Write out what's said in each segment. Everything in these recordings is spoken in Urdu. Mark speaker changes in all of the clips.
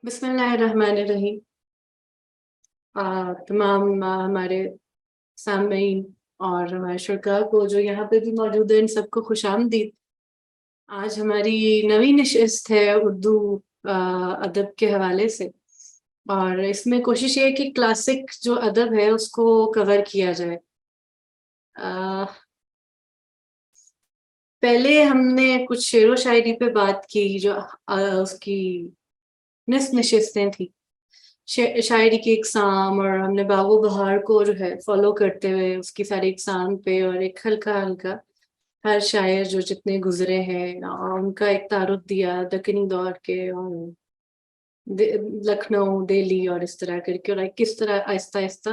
Speaker 1: بسم اللہ الرحمن الرحیم۔ تمام ہمارے سامعین اور ہمارے شرکاء کو جو یہاں پہ بھی موجود ہیں، ان سب کو خوش آمدید۔ آج ہماری نئی نشست ہے اردو ادب کے حوالے سے، اور اس میں کوشش یہ ہے کہ کلاسک جو ادب ہے اس کو کور کیا جائے۔ پہلے ہم نے کچھ شعر و شاعری پہ بات کی، جو اس کی نصف نشستیں تھیں، شاعری کی اقسام، اور ہم نے باغ و بہار کو جو ہے فالو کرتے ہوئے اس کی ساری اقسام پہ اور ایک ہلکا ہلکا ہر شاعر جو جتنے گزرے ہیں اور ان کا ایک تعارف دیا، دکنی دور کے اور لکھنؤ، دہلی، اور اس طرح کر کے، اور کس طرح آہستہ آہستہ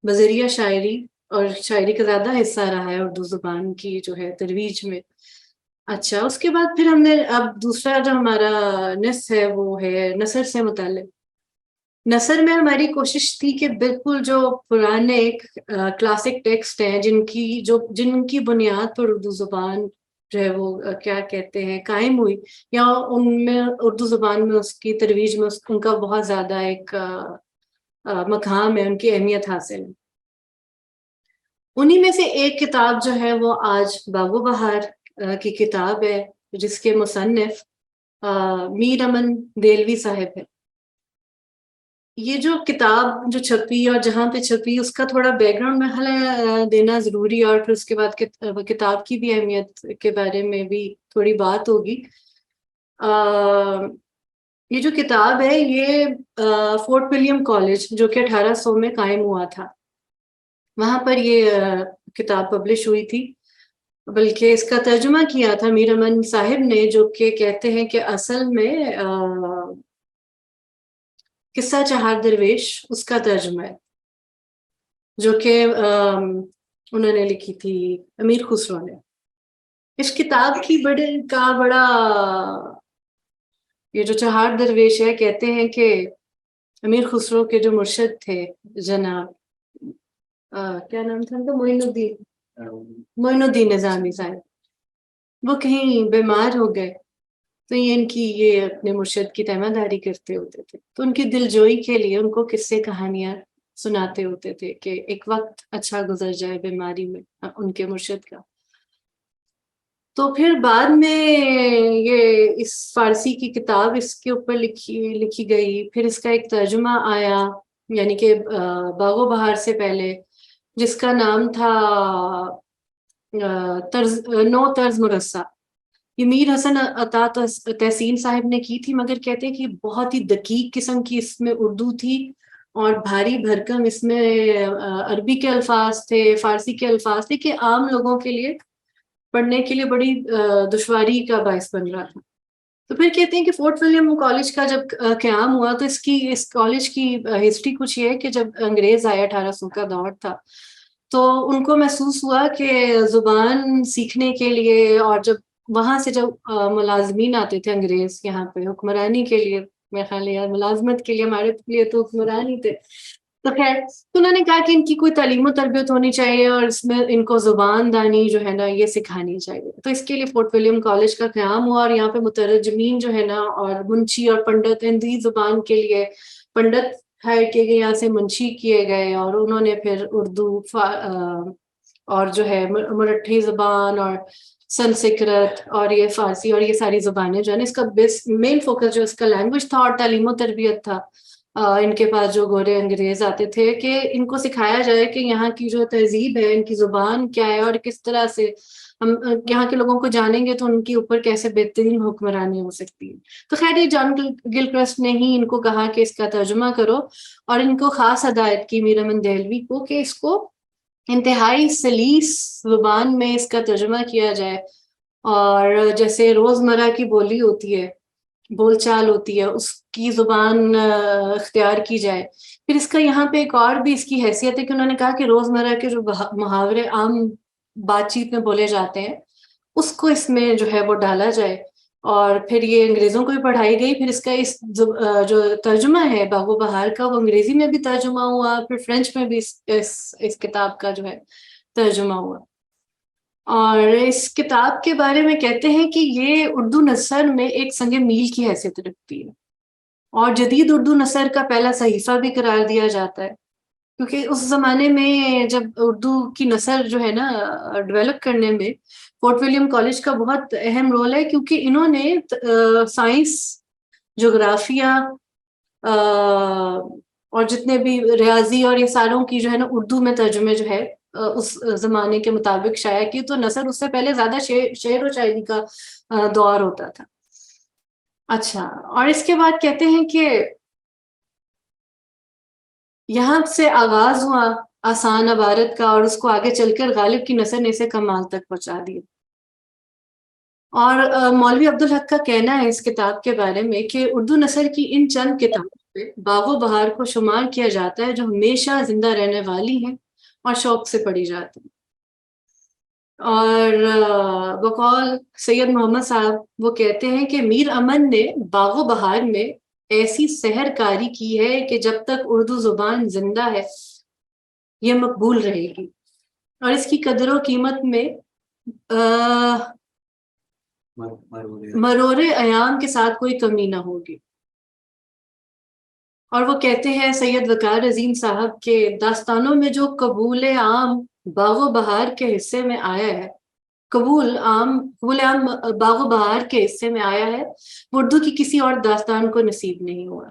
Speaker 1: بذریعہ شاعری اور شاعری کا زیادہ حصہ رہا ہے اردو زبان کی جو ہے ترویج میں۔ اچھا، اس کے بعد پھر ہم نے اب دوسرا جو ہمارا نصف ہے وہ ہے نثر سے متعلق۔ نثر میں ہماری کوشش تھی کہ بالکل جو پرانے کلاسک ٹیکسٹ ہیں جن کی بنیاد پر اردو زبان جو ہے وہ کیا کہتے ہیں قائم ہوئی، یا ان میں اردو زبان میں اس کی ترویج میں ان کا بہت زیادہ ایک مقام ہے، ان کی اہمیت حاصل ہے۔ انہی میں سے ایک کتاب جو ہے وہ آج باغ و بہار کی کتاب ہے، جس کے مصنف میر امن دہلوی صاحب ہے۔ یہ جو کتاب جو چھپی اور جہاں پہ چھپی اس کا تھوڑا بیک گراؤنڈ مرحلہ دینا ضروری، اور پھر اس کے بعد کتاب کی بھی اہمیت کے بارے میں بھی تھوڑی بات ہوگی۔ یہ جو کتاب ہے یہ فورٹ ولیم کالج جو کہ 1800 میں قائم ہوا تھا، وہاں پر یہ کتاب پبلش ہوئی تھی، بلکہ اس کا ترجمہ کیا تھا میر امن صاحب نے، جو کہ کہتے ہیں کہ اصل میں قصہ چہار درویش اس کا ترجمہ ہے، جو کہ انہوں نے لکھی تھی امیر خسرو نے۔ اس کتاب کی بڑا یہ جو چہار درویش ہے، کہتے ہیں کہ امیر خسرو کے جو مرشد تھے جناب کیا نام تھا ان کا، معین الدین نظامی صاحب، وہ کہیں بیمار ہو گئے، تو یہ اپنے مرشد کی تیمہ داری کرتے ہوتے تھے، تو ان کی دل جوئی کے لیے ان کو قصے کہانیاں سناتے ہوتے تھے کہ ایک وقت اچھا گزر جائے بیماری میں ان کے مرشد کا۔ تو پھر بعد میں یہ اس فارسی کی کتاب اس کے اوپر لکھی گئی، پھر اس کا ایک ترجمہ آیا، یعنی کہ باغ و بہار سے پہلے، جس کا نام تھا نو طرز مرصع۔ یہ میر حسن عطا تحسین صاحب نے کی تھی، مگر کہتے ہیں کہ بہت ہی دقیق قسم کی اس میں اردو تھی، اور بھاری بھرکم اس میں عربی کے الفاظ تھے، فارسی کے الفاظ تھے، کہ عام لوگوں کے لیے پڑھنے کے لیے بڑی دشواری کا باعث بن رہا تھا۔ تو پھر کہتے ہیں کہ فورٹ ولیم کالج کا جب قیام ہوا تو اس کالج کی ہسٹری کچھ یہ ہے کہ جب انگریز آیا، 1800 کا دور تھا، تو ان کو محسوس ہوا کہ زبان سیکھنے کے لیے، اور جب وہاں سے جب ملازمین آتے تھے انگریز یہاں پہ حکمرانی کے لیے، میرے خیال ہے ملازمت کے لیے، ہمارے لیے تو حکمران ہی تھے، تو خیر، تو انہوں نے کہا کہ ان کی کوئی تعلیم و تربیت ہونی چاہیے، اور اس میں ان کو زبان دانی جو ہے نا یہ سکھانی چاہیے۔ تو اس کے لیے فورٹ ولیم کالج کا قیام ہوا، اور یہاں پہ مترجمین جو ہے نا، اور منشی اور پنڈت، ہندی زبان کے لیے پنڈت ہائر کیے گئے، یہاں سے منشی کیے گئے، اور انہوں نے پھر اردو اور جو ہے مرٹھی زبان اور سنسکرت اور یہ فارسی اور یہ ساری زبانیں جو ہے نا، اس کا مین فوکس جو اس کا لینگویج تھا اور تعلیم و تربیت تھا۔ ان کے پاس جو گورے انگریز آتے تھے کہ ان کو سکھایا جائے کہ یہاں کی جو تہذیب ہے، ان کی زبان کیا ہے، اور کس طرح سے ہم یہاں کے لوگوں کو جانیں گے تو ان کے اوپر کیسے بہترین حکمرانی ہو سکتی ہے۔ تو خیر، یہ جان گلکرسٹ نے ہی ان کو کہا کہ اس کا ترجمہ کرو، اور ان کو خاص ہدایت کی میر امن دہلوی کو کہ اس کو انتہائی سلیس زبان میں اس کا ترجمہ کیا جائے، اور جیسے روزمرہ کی بولی ہوتی ہے، بول چال ہوتی ہے، اس کی زبان اختیار کی جائے۔ پھر اس کا یہاں پہ ایک اور بھی اس کی حیثیت ہے کہ انہوں نے کہا کہ روزمرہ کے جو محاورے عام بات چیت میں بولے جاتے ہیں اس کو اس میں جو ہے وہ ڈالا جائے، اور پھر یہ انگریزوں کو بھی پڑھائی گئی۔ پھر اس کا جو ترجمہ ہے باغ و بہار کا، وہ انگریزی میں بھی ترجمہ ہوا، پھر فرینچ میں بھی اس کتاب کا جو ہے ترجمہ ہوا۔ اور اس کتاب کے بارے میں کہتے ہیں کہ یہ اردو نثر میں ایک سنگ میل کی حیثیت رکھتی ہے، اور جدید اردو نثر کا پہلا صحیفہ بھی قرار دیا جاتا ہے، کیونکہ اس زمانے میں جب اردو کی نثر جو ہے نا ڈیولپ کرنے میں فورٹ ولیم کالج کا بہت اہم رول ہے، کیونکہ انہوں نے سائنس، جغرافیہ اور جتنے بھی ریاضی اور یہ ساروں کی جو ہے نا اردو میں ترجمے جو ہے اس زمانے کے مطابق شائع کی، تو نثر اس سے پہلے زیادہ شعر و شاعری کا دور ہوتا تھا۔ اچھا، اور اس کے بعد کہتے ہیں کہ یہاں سے آغاز ہوا آسان عبارت کا، اور اس کو آگے چل کر غالب کی نثر نے اسے کمال تک پہنچا دیا۔ اور مولوی عبدالحق کا کہنا ہے اس کتاب کے بارے میں کہ اردو نثر کی ان چند کتابوں پہ باغ و بہار کو شمار کیا جاتا ہے، جو ہمیشہ زندہ رہنے والی ہیں اور شوق سے پڑھی جاتی ہیں۔ اور بقول سید محمد صاحب وہ کہتے ہیں کہ میر امن نے باغ و بہار میں ایسی سحر کاری کی ہے کہ جب تک اردو زبان زندہ ہے یہ مقبول رہے گی، اور اس کی قدر و قیمت میں مرور ایام کے ساتھ کوئی کمی نہ ہوگی۔ اور وہ کہتے ہیں سید وقار عظیم صاحب کے داستانوں میں جو قبول عام باغ و بہار کے حصے میں آیا ہے، قبول عام باغ و بہار کے حصے میں آیا ہے، وہ اردو کی کسی اور داستان کو نصیب نہیں ہوا۔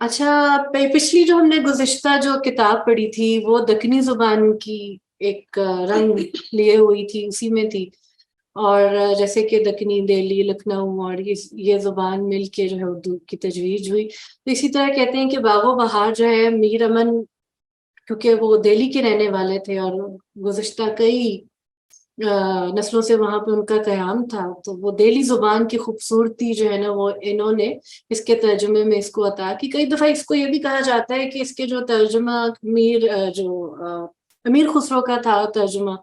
Speaker 1: اچھا، پچھلی جو ہم نے گزشتہ جو کتاب پڑھی تھی وہ دکنی زبان کی ایک رنگ لیے ہوئی تھی، اسی میں تھی، اور جیسے کہ دکنی، دہلی، لکھنؤ اور یہ زبان مل کے جو ہے اردو کی تجویز ہوئی، تو اسی طرح کہتے ہیں کہ باغ و بہار جو ہے میر امن، کیونکہ وہ دہلی کے رہنے والے تھے اور گزشتہ کئی نسلوں سے وہاں پہ ان کا قیام تھا، تو وہ دہلی زبان کی خوبصورتی جو ہے نا وہ انہوں نے اس کے ترجمے میں اس کو عطا کی۔ کئی دفعہ اس کو یہ بھی کہا جاتا ہے کہ اس کے جو ترجمہ امیر خسرو کا تھا ترجمہ،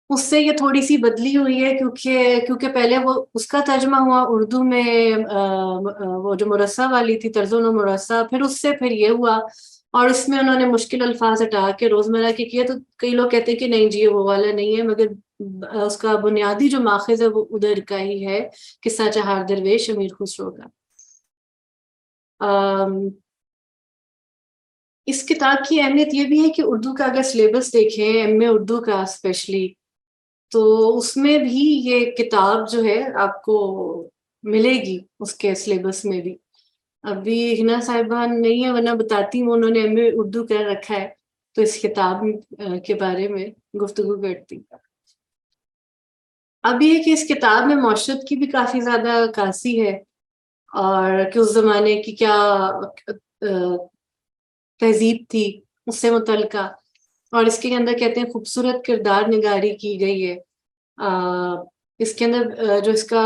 Speaker 1: اس سے یہ تھوڑی سی بدلی ہوئی ہے، کیونکہ پہلے وہ اس کا ترجمہ ہوا اردو میں، وہ جو مرصع والی تھی طرز و مرصع، پھر اس سے پھر یہ ہوا، اور اس میں انہوں نے مشکل الفاظ ہٹا کے روزمرہ کے کیے، تو کئی لوگ کہتے ہیں کہ نہیں جی وہ والا نہیں ہے، مگر اس کا بنیادی جو ماخذ ہے وہ ادھر کا ہی ہے، قصہ چہار درویش امیر خسرو کا۔ اس کتاب کی اہمیت یہ بھی ہے کہ اردو کا اگر سلیبس دیکھیں، ایم اے اردو کا اسپیشلی، تو اس میں بھی یہ کتاب جو ہے آپ کو ملے گی اس کے سلیبس میں بھی۔ ابھی ہنا صاحبان نہیں ہے ورنہ بتاتی ہوں، انہوں نے ایم اے اردو کر رکھا ہے، تو اس کتاب کے بارے میں گفتگو کرتی۔ اب یہ کہ اس کتاب میں معاشرت کی بھی کافی زیادہ عکاسی ہے، اور کہ اس زمانے کی کیا تہذیب تھی اس سے متعلقہ، اور اس کے اندر کہتے ہیں خوبصورت کردار نگاری کی گئی ہے۔ اس کے اندر جو اس کا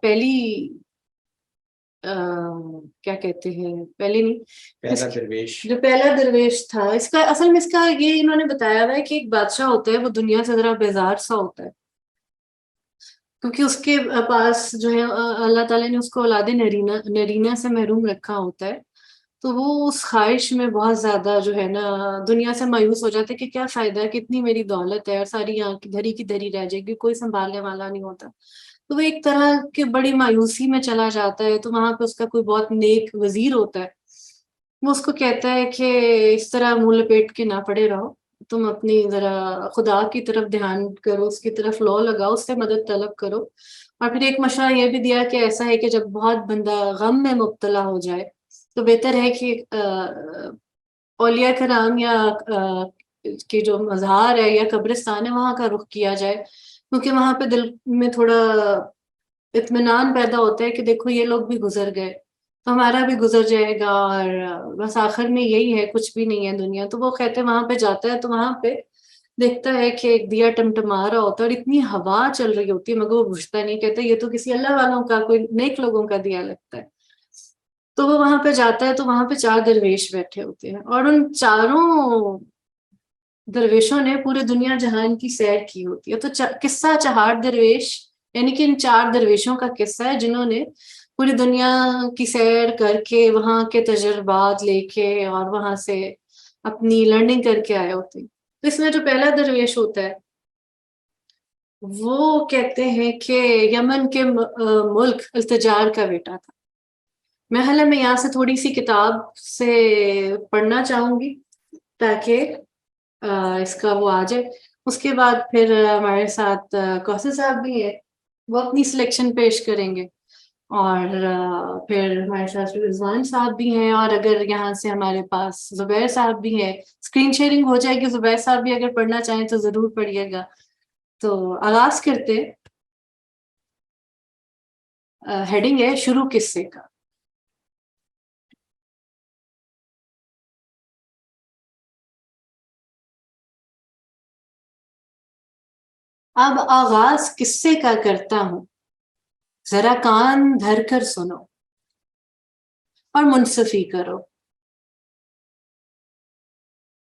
Speaker 1: پہلی کیا کہتے ہیں، پہلی نہیں،
Speaker 2: پہلا درویش،
Speaker 1: جو پہلا درویش تھا، اس کا اصل میں اس کا یہ انہوں نے بتایا ہوا ہے کہ ایک بادشاہ ہوتا ہے، وہ دنیا سے ذرا بیزار سا ہوتا ہے، کیونکہ اس کے پاس جو ہے اللہ تعالیٰ نے اس کو اولاد نرینہ سے محروم رکھا ہوتا ہے، تو وہ اس خواہش میں بہت زیادہ جو ہے نا دنیا سے مایوس ہو جاتا ہے کہ کیا فائدہ ہے، کتنی میری دولت ہے اور ساری یہاں کی دھری رہ جائے گی، کوئی سنبھالنے والا نہیں ہوتا، تو وہ ایک طرح کی بڑی مایوسی میں چلا جاتا ہے۔ تو وہاں پہ اس کا کوئی بہت نیک وزیر ہوتا ہے، وہ اس کو کہتا ہے کہ اس طرح منہ لپیٹ کے نہ پڑے رہو، تم اپنی ذرا خدا کی طرف دھیان کرو، اس کی طرف لو لگاؤ، اس سے مدد طلب کرو، اور پھر ایک مشورہ یہ بھی دیا کہ ایسا ہے کہ جب بہت بندہ غم میں مبتلا ہو جائے تو بہتر ہے کہ اولیاء کرام یا کہ جو مزار ہے یا قبرستان ہے وہاں کا رخ کیا جائے، کیونکہ وہاں پہ دل میں تھوڑا اطمینان پیدا ہوتا ہے کہ دیکھو یہ لوگ بھی گزر گئے تو ہمارا بھی گزر جائے گا، اور بس آخر میں یہی ہے، کچھ بھی نہیں ہے دنیا۔ تو وہ کہتے ہیں وہاں پہ جاتا ہے تو وہاں پہ دیکھتا ہے کہ ایک دیا ٹمٹما رہا ہوتا ہے اور اتنی ہوا چل رہی ہوتی ہے، مگر وہ بجھتا نہیں، کہتا ہے یہ تو کسی اللہ والوں کا، کوئی نیک لوگوں کا دیا لگتا ہے۔ تو وہ وہاں پہ جاتا ہے تو وہاں پہ 4 درویش بیٹھے ہوتے ہیں، اور ان چاروں درویشوں نے پورے دنیا جہان کی سیر کی ہوتی ہے۔ تو قصہ چہار درویش یعنی کہ ان 4 درویشوں کا قصہ ہے جنہوں نے پوری دنیا کی سیر کر کے وہاں کے تجربات لے کے اور وہاں سے اپنی لرننگ کر کے آئے ہوتے ہیں۔ تو اس میں جو پہلا درویش ہوتا ہے وہ کہتے ہیں کہ یمن کے ملک التجار کا بیٹا تھا. میں یہاں سے تھوڑی سی کتاب سے پڑھنا چاہوں گی تاکہ اس کا وہ آ جائے. اس کے بعد پھر ہمارے ساتھ کوثر صاحب بھی ہے, وہ اپنی سلیکشن پیش کریں گے, اور پھر ہمارے ساتھ رضوان صاحب بھی ہیں, اور اگر یہاں سے ہمارے پاس زبیر صاحب بھی ہیں. اسکرین شیئرنگ ہو جائے گی, زبیر صاحب بھی اگر پڑھنا چاہیں تو ضرور پڑھیے گا. تو آغاز کرتے, ہیڈنگ ہے شروع قصے کا. اب آغاز قصے کا کرتا ہوں, ذرا کان دھر کر سنو اور منصفی کرو.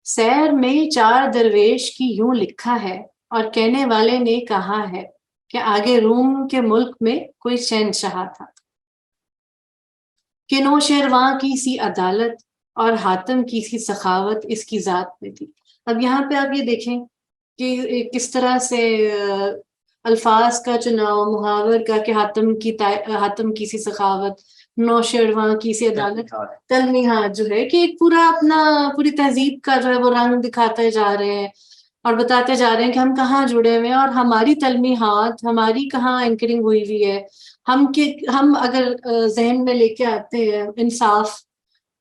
Speaker 1: سیر میں 4 درویش کی یوں لکھا ہے, اور کہنے والے نے کہا ہے کہ آگے روم کے ملک میں کوئی شہنشاہ تھا کہ نوشیرواں کی سی عدالت اور حاتم کی سی سخاوت اس کی ذات میں تھی. اب یہاں پہ آپ یہ دیکھیں کہ کس طرح سے الفاظ کا چناؤ, محاور کا, کہ حاتم کی سی سخاوت, نوشیرواں کی سی عدالت, تلمیحات جو ہے کہ ایک پورا اپنا پوری تہذیب کا جو ہے وہ رنگ دکھاتے جا رہے ہیں اور بتاتے جا رہے ہیں کہ ہم کہاں جڑے ہوئے ہیں, اور ہماری تلمیحات ہماری کہاں اینکرنگ ہوئی ہوئی ہے. ہم اگر ذہن میں لے کے آتے ہیں انصاف,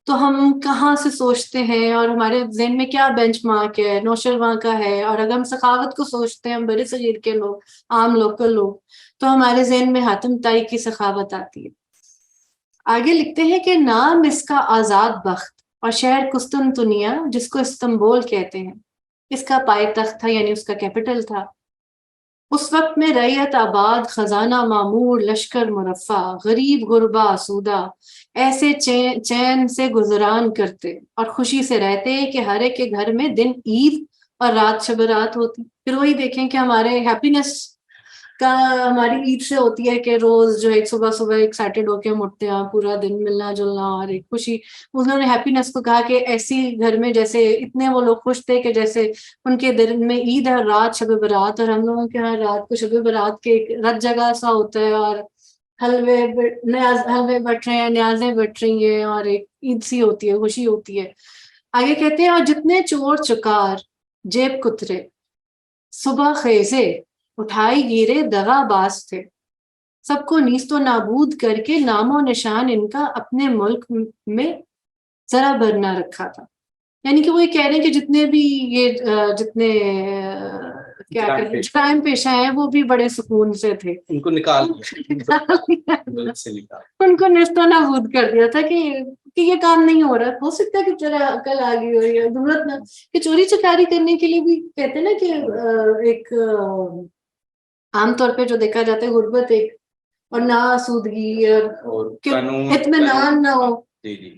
Speaker 1: تو ہم کہاں سے سوچتے ہیں, اور ہمارے ذہن میں کیا بینچ مارک ہے, نوشرواں کا ہے. اور اگر ہم سخاوت کو سوچتے ہیں, ہم بڑے صغیر کے لوگ, عام لوکل لوگ, تو ہمارے ذہن میں حاتم طائی کی سخاوت آتی ہے. آگے لکھتے ہیں کہ نام اس کا آزاد بخت, اور شہر قسطنطنیہ جس کو استنبول کہتے ہیں, اس کا پائے تخت تھا, یعنی اس کا کیپٹل تھا. اس وقت میں رعیت آباد, خزانہ معمور, لشکر مرفع, غریب غربا آسودہ, ایسے چین سے گزران کرتے اور خوشی سے رہتے کہ ہر ایک کے گھر میں دن عید اور رات شب رات ہوتی. پھر وہی دیکھیں کہ ہمارے ہیپینس کا ہماری عید سے ہوتی ہے کہ روز جو ایک صبح صبح ایکسائٹیڈ ہو کے ہم اٹھتے ہیں, پورا دن ملنا جلنا اور ایک خوشی. انہوں نے ہیپینس کو کہا کہ ایسی گھر میں جیسے اتنے وہ لوگ خوش تھے کہ جیسے ان کے دن میں عید ہے, رات شب برات, اور ہم لوگوں کے یہاں رات کو شب برات کے ایک رت جگہ سا ہوتا ہے, اور حلوے بٹ رہے ہیں, نیازیں بٹ رہی ہیں, اور ایک عید سی ہوتی ہے, خوشی ہوتی ہے. آگے کہتے ہیں اور جتنے چور چکار جیب کترے صبح خیزے اٹھائی گیرے دغا باز تھے, سب کو نیست و نابود کر کے نام و نشان ان کا اپنے ملک میں ذرا بھر نہ رکھا تھا. یعنی کہ وہ یہ کہہ رہے ہیں کہ جتنے بھی یہ جتنے کیا کہتے ہیں کرائم پیشہ ہیں, وہ بھی بڑے سکون سے تھے, ان کو نکال ان کو نیست و نابود کر دیا تھا کہ یہ کام نہیں ہو رہا. ہو سکتا ہے کہ چلا عقل آ گئی ہو, یا ضرورت نہ کہ چوری چکاری کرنے کے لیے بھی کہتے ہیں نا کہ ایک عام طور پہ جو دیکھا جاتا ہے غربت ایک, اور نہ آسودگی اور اطمینان نہ ہو,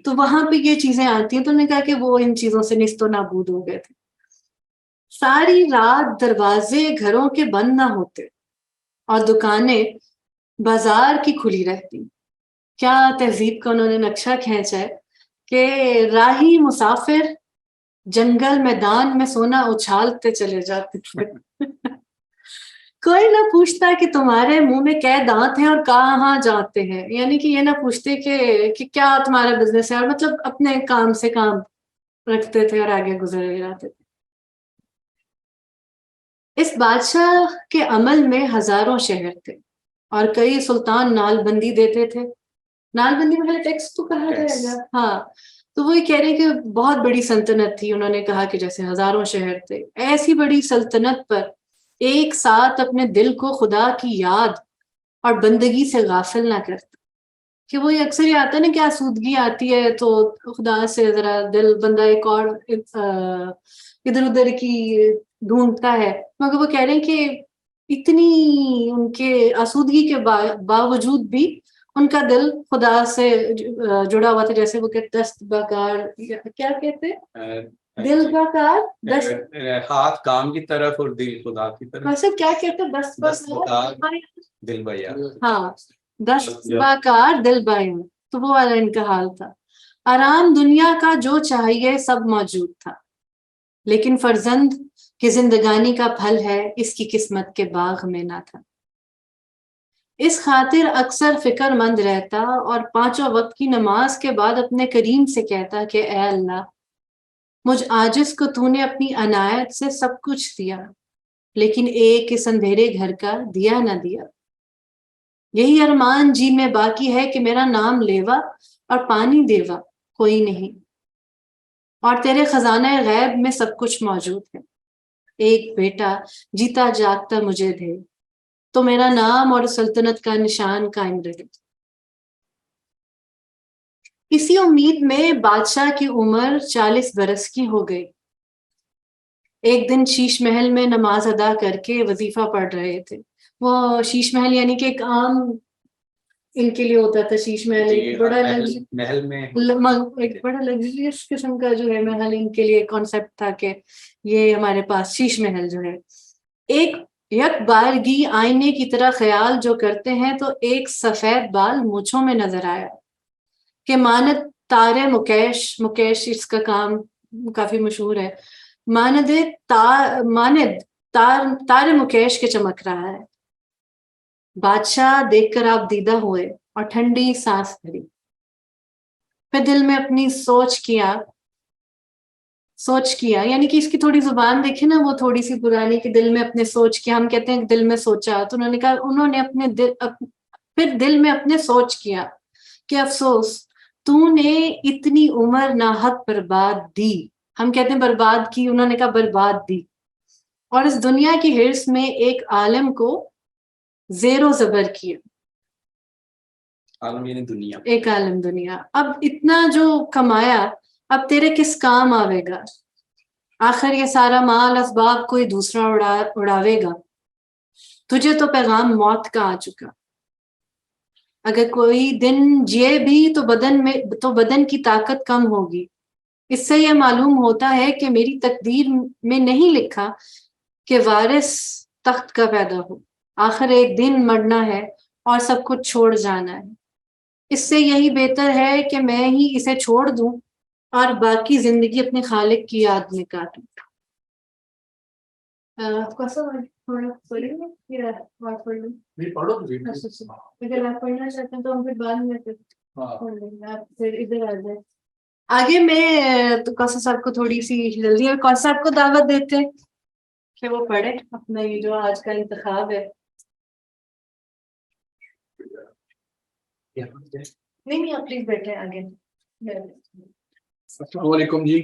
Speaker 1: تو وہاں پہ یہ چیزیں آتی ہیں. تو انہوں نے کہا کہ وہ ان چیزوں سے نیست و نابود ہو گئے تھے. ساری رات دروازے گھروں کے بند نہ ہوتے اور دکانیں بازار کی کھلی رہتی. کیا تہذیب کا انہوں نے نقشہ کھینچا ہے کہ راہی مسافر جنگل میدان میں سونا اچھالتے چلے جاتے تھے. کوئی نہ پوچھتا کہ تمہارے منہ میں کیا دانت ہیں اور کہاں جاتے ہیں, یعنی کہ یہ نہ پوچھتے کہ کیا تمہارا بزنس ہے, اور مطلب اپنے کام سے کام رکھتے تھے اور آگے گزرے جاتے تھے. اس بادشاہ کے عمل میں ہزاروں شہر تھے اور کئی سلطان نال بندی دیتے تھے. نال بندی مطلب ٹیکس تو کہا جائے گا, ہاں. تو وہ یہ کہہ رہے ہیں کہ بہت بڑی سلطنت تھی. انہوں نے کہا کہ جیسے ہزاروں شہر تھے, ایسی بڑی سلطنت پر ایک ساتھ اپنے دل کو خدا کی یاد اور بندگی سے غافل نہ کرتا. کہ وہ اکثر یہ آتا ہے نا کہ آسودگی آتی ہے تو خدا سے ذرا دل بندہ ایک اور ادھر ادھر کی ڈھونڈتا ہے, مگر وہ کہہ رہے ہیں کہ اتنی ان کے آسودگی کے باوجود بھی ان کا دل خدا سے جڑا ہوا تھا. جیسے وہ کہتے دست بکار, کیا کہتے دل کا کار,
Speaker 2: ہاتھ کام کی طرف اور دل خدا کی طرف.
Speaker 1: ویسے کیا کہتے دست بکار
Speaker 2: دل بیا,
Speaker 1: ہاں دست بکار دل بایا. تو وہ والا ان کا حال تھا. آرام دنیا کا جو چاہیے سب موجود تھا, لیکن فرزند کی زندگانی کا پھل ہے اس کی قسمت کے باغ میں نہ تھا۔ اس خاطر اکثر فکر مند رہتا اور پانچوں وقت کی نماز کے بعد اپنے کریم سے کہتا کہ اے اللہ، مجھ عاجز کو تو نے اپنی عنایت سے سب کچھ دیا، لیکن ایک اس اندھیرے گھر کا دیا نہ دیا۔ یہی ارمان جی میں باقی ہے کہ میرا نام لیوا اور پانی دیوا کوئی نہیں، اور تیرے خزانہ غیب میں سب کچھ موجود ہے۔ ایک بیٹا جیتا جاگتا مجھے دے تو میرا نام اور سلطنت کا نشان قائم رہے۔ اسی امید میں بادشاہ کی عمر 40 برس کی ہو گئی۔ ایک دن شیش محل میں نماز ادا کر کے وظیفہ پڑھ رہے تھے۔ وہ شیش محل یعنی کہ ایک عام ان کے لیے ہوتا تھا شیش محل، ایک بڑا
Speaker 2: محل میں
Speaker 1: ایک بڑا لگژریس قسم کا جو ہے محل، ان کے لیے کانسیپٹ تھا کہ یہ ہمارے پاس شیش محل جو ہے ایک یک بارگی آئینے کی طرح خیال جو کرتے ہیں، تو ایک سفید بال مونچھوں میں نظر آیا کہ مانت تارے مکیش اس کا کام کافی مشہور ہے، ماند تارے مکیش کے چمک رہا ہے۔ بادشاہ دیکھ کر آپ دیدہ ہوئے اور ٹھنڈی سانس بھری، پھر دل میں اپنی سوچ کیا یعنی کہ اس کی تھوڑی زبان دیکھے نا، وہ تھوڑی سی پرانی، کہ دل میں اپنے سوچ کیا، ہم کہتے ہیں دل میں سوچا، تو انہوں نے کہا انہوں نے پھر دل میں اپنے سوچ کیا کہ افسوس تو نے اتنی عمر ناحق برباد دی، ہم کہتے ہیں برباد کی، انہوں نے کہا برباد دی، اور اس دنیا کی حرص میں ایک عالم کو زیر و زبر کیا۔
Speaker 2: عالم یعنی دنیا، ایک
Speaker 1: عالم دنیا۔ اب اتنا جو کمایا اب تیرے کس کام آوے گا؟ آخر یہ سارا مال اسباب کوئی دوسرا اڑاوے گا، تجھے تو پیغام موت کا آ چکا۔ اگر کوئی دن جیے بھی تو بدن کی طاقت کم ہوگی۔ اس سے یہ معلوم ہوتا ہے کہ میری تقدیر میں نہیں لکھا کہ وارث تخت کا پیدا ہو۔ آخر ایک دن مرنا ہے اور سب کچھ چھوڑ جانا ہے۔ اس سے یہی بہتر ہے کہ میں ہی اسے چھوڑ دوں اور باقی زندگی اپنے خالق کی یاد میں کاٹوں۔ اگر آپ پڑھنا چاہتے ہیں تو ہم پھر بعد میں پڑھ لیں گے، آپ پھر ادھر آ جائیں۔ آگے میں تو کوثر صاحب کو تھوڑی سی جلدی، اور کوثر صاحب کو دعوت دیتے ہیں کہ وہ پڑھے اپنا یہ جو آج کا انتخاب ہے۔ نہیں آپ پلیز بیٹھے آگے۔
Speaker 3: السلام علیکم جی۔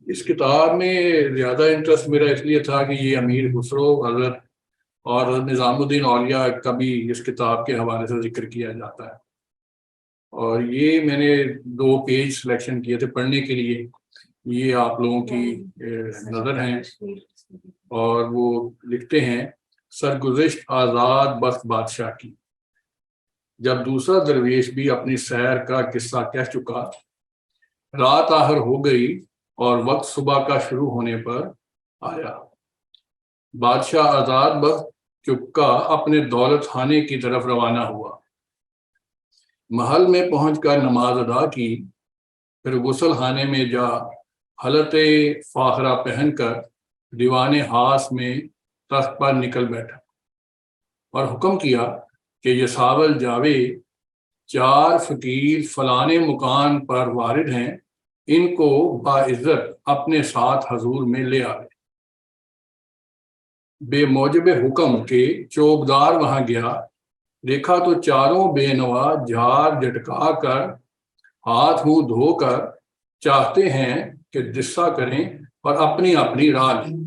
Speaker 3: اس کتاب میں زیادہ انٹرسٹ میرا اس لیے تھا کہ یہ امیر خسرو حضرت اور نظام الدین اولیاء کا بھی اس کتاب کے حوالے سے ذکر کیا جاتا ہے، اور یہ میں نے 2 پیج سلیکشن کیے تھے پڑھنے کے لیے۔ یہ آپ لوگوں کی نظر ہیں، اور وہ لکھتے ہیں سرگزشت آزاد بخت بادشاہ کی۔ جب دوسرا درویش بھی اپنی سیر کا قصہ کہہ چکا، رات آخر ہو گئی اور وقت صبح کا شروع ہونے پر آیا۔ بادشاہ آزاد بخت چپکا اپنے دولت خانے کی طرف روانہ ہوا۔ محل میں پہنچ کر نماز ادا کی، پھر غسل خانے میں جا حالت فاخرہ پہن کر دیوان خاص میں تخت پر نکل بیٹھا اور حکم کیا کہ یہ ساول جاوے 4 فقیر فلانے مکان پر وارد ہیں، ان کو باعزت اپنے ساتھ حضور میں لے آئے۔ بے موجب حکم کے چوکدار وہاں گیا، دیکھا تو چاروں بے نوا جھاڑ جھٹکا کر ہاتھ منہ دھو کر چاہتے ہیں کہ دسا کریں اور اپنی اپنی راہ لیں۔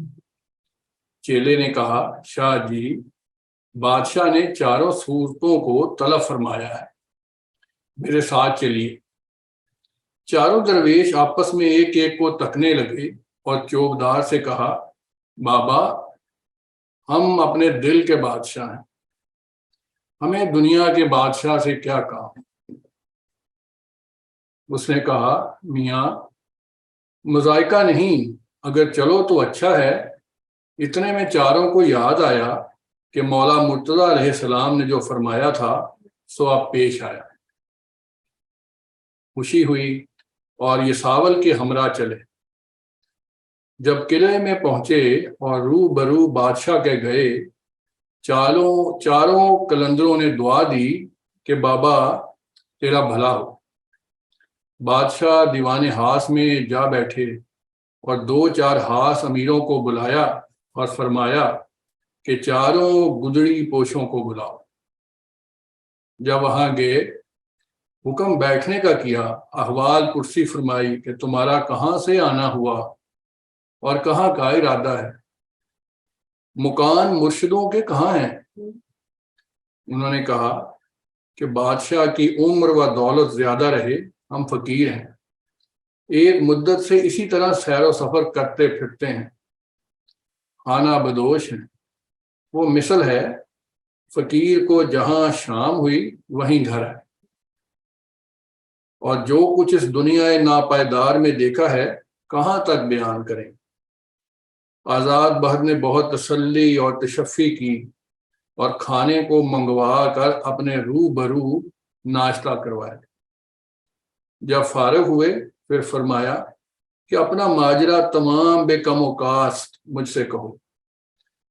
Speaker 3: چیلے نے کہا، شاہ جی، بادشاہ نے چاروں صورتوں کو طلب فرمایا ہے، میرے ساتھ چلیے۔ چاروں درویش آپس میں ایک ایک کو تکنے لگے اور چوکدار سے کہا، بابا، ہم اپنے دل کے بادشاہ ہیں، ہمیں دنیا کے بادشاہ سے کیا کام؟ اس نے کہا، میاں، مذائقہ نہیں، اگر چلو تو اچھا ہے، اتنے میں چاروں کو یاد آیا کہ مولا مرتضیٰ علیہ السلام نے جو فرمایا تھا سو اب پیش آیا۔ خوشی ہوئی اور یہ ساول کے ہمراہ چلے۔ جب قلعے میں پہنچے اور روبرو بادشاہ کے گئے، چاروں قلندروں نے دعا دی کہ بابا تیرا بھلا ہو۔ بادشاہ دیوان ہاس میں جا بیٹھے اور 2-4 ہاس امیروں کو بلایا اور فرمایا کہ چاروں گدڑی پوشوں کو بلاؤ۔ جب وہاں گئے، حکم بیٹھنے کا کیا، احوال پرسی فرمائی کہ تمہارا کہاں سے آنا ہوا اور کہاں کا ارادہ ہے، مکان مرشدوں کے کہاں ہیں؟ انہوں نے کہا کہ بادشاہ کی عمر و دولت زیادہ رہے، ہم فقیر ہیں، ایک مدت سے اسی طرح سیر و سفر کرتے پھرتے ہیں، خانہ بدوش ہیں۔ وہ مثل ہے فقیر کو جہاں شام ہوئی وہیں گھر ہے، اور جو کچھ اس دنیا ناپائیدار میں دیکھا ہے کہاں تک بیان کریں۔ آزاد بخت نے بہت تسلی اور تشفی کی اور کھانے کو منگوا کر اپنے روبرو ناشتہ کروایا۔ جب فارغ ہوئے پھر فرمایا کہ اپنا ماجرا تمام بے کم و کاست مجھ سے کہو،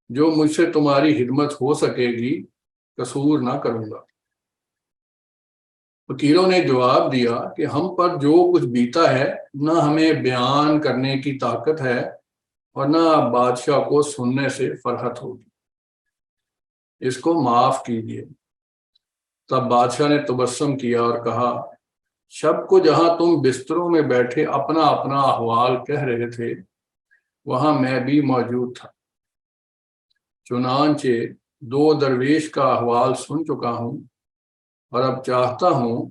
Speaker 3: جو مجھ سے تمہاری خدمت ہو سکے گی قصور نہ کروں گا۔ فقیروں نے جواب دیا کہ ہم پر جو کچھ بیتا ہے نہ ہمیں بیان کرنے کی طاقت ہے اور نہ بادشاہ کو سننے سے فرحت ہوگی، اس کو معاف کیجیے۔ تب بادشاہ نے تبسم کیا اور کہا، شب کو جہاں تم بستروں میں بیٹھے اپنا اپنا احوال کہہ رہے تھے وہاں میں بھی موجود تھا، چنانچہ 2 درویش کا احوال سن چکا ہوں اور اب چاہتا ہوں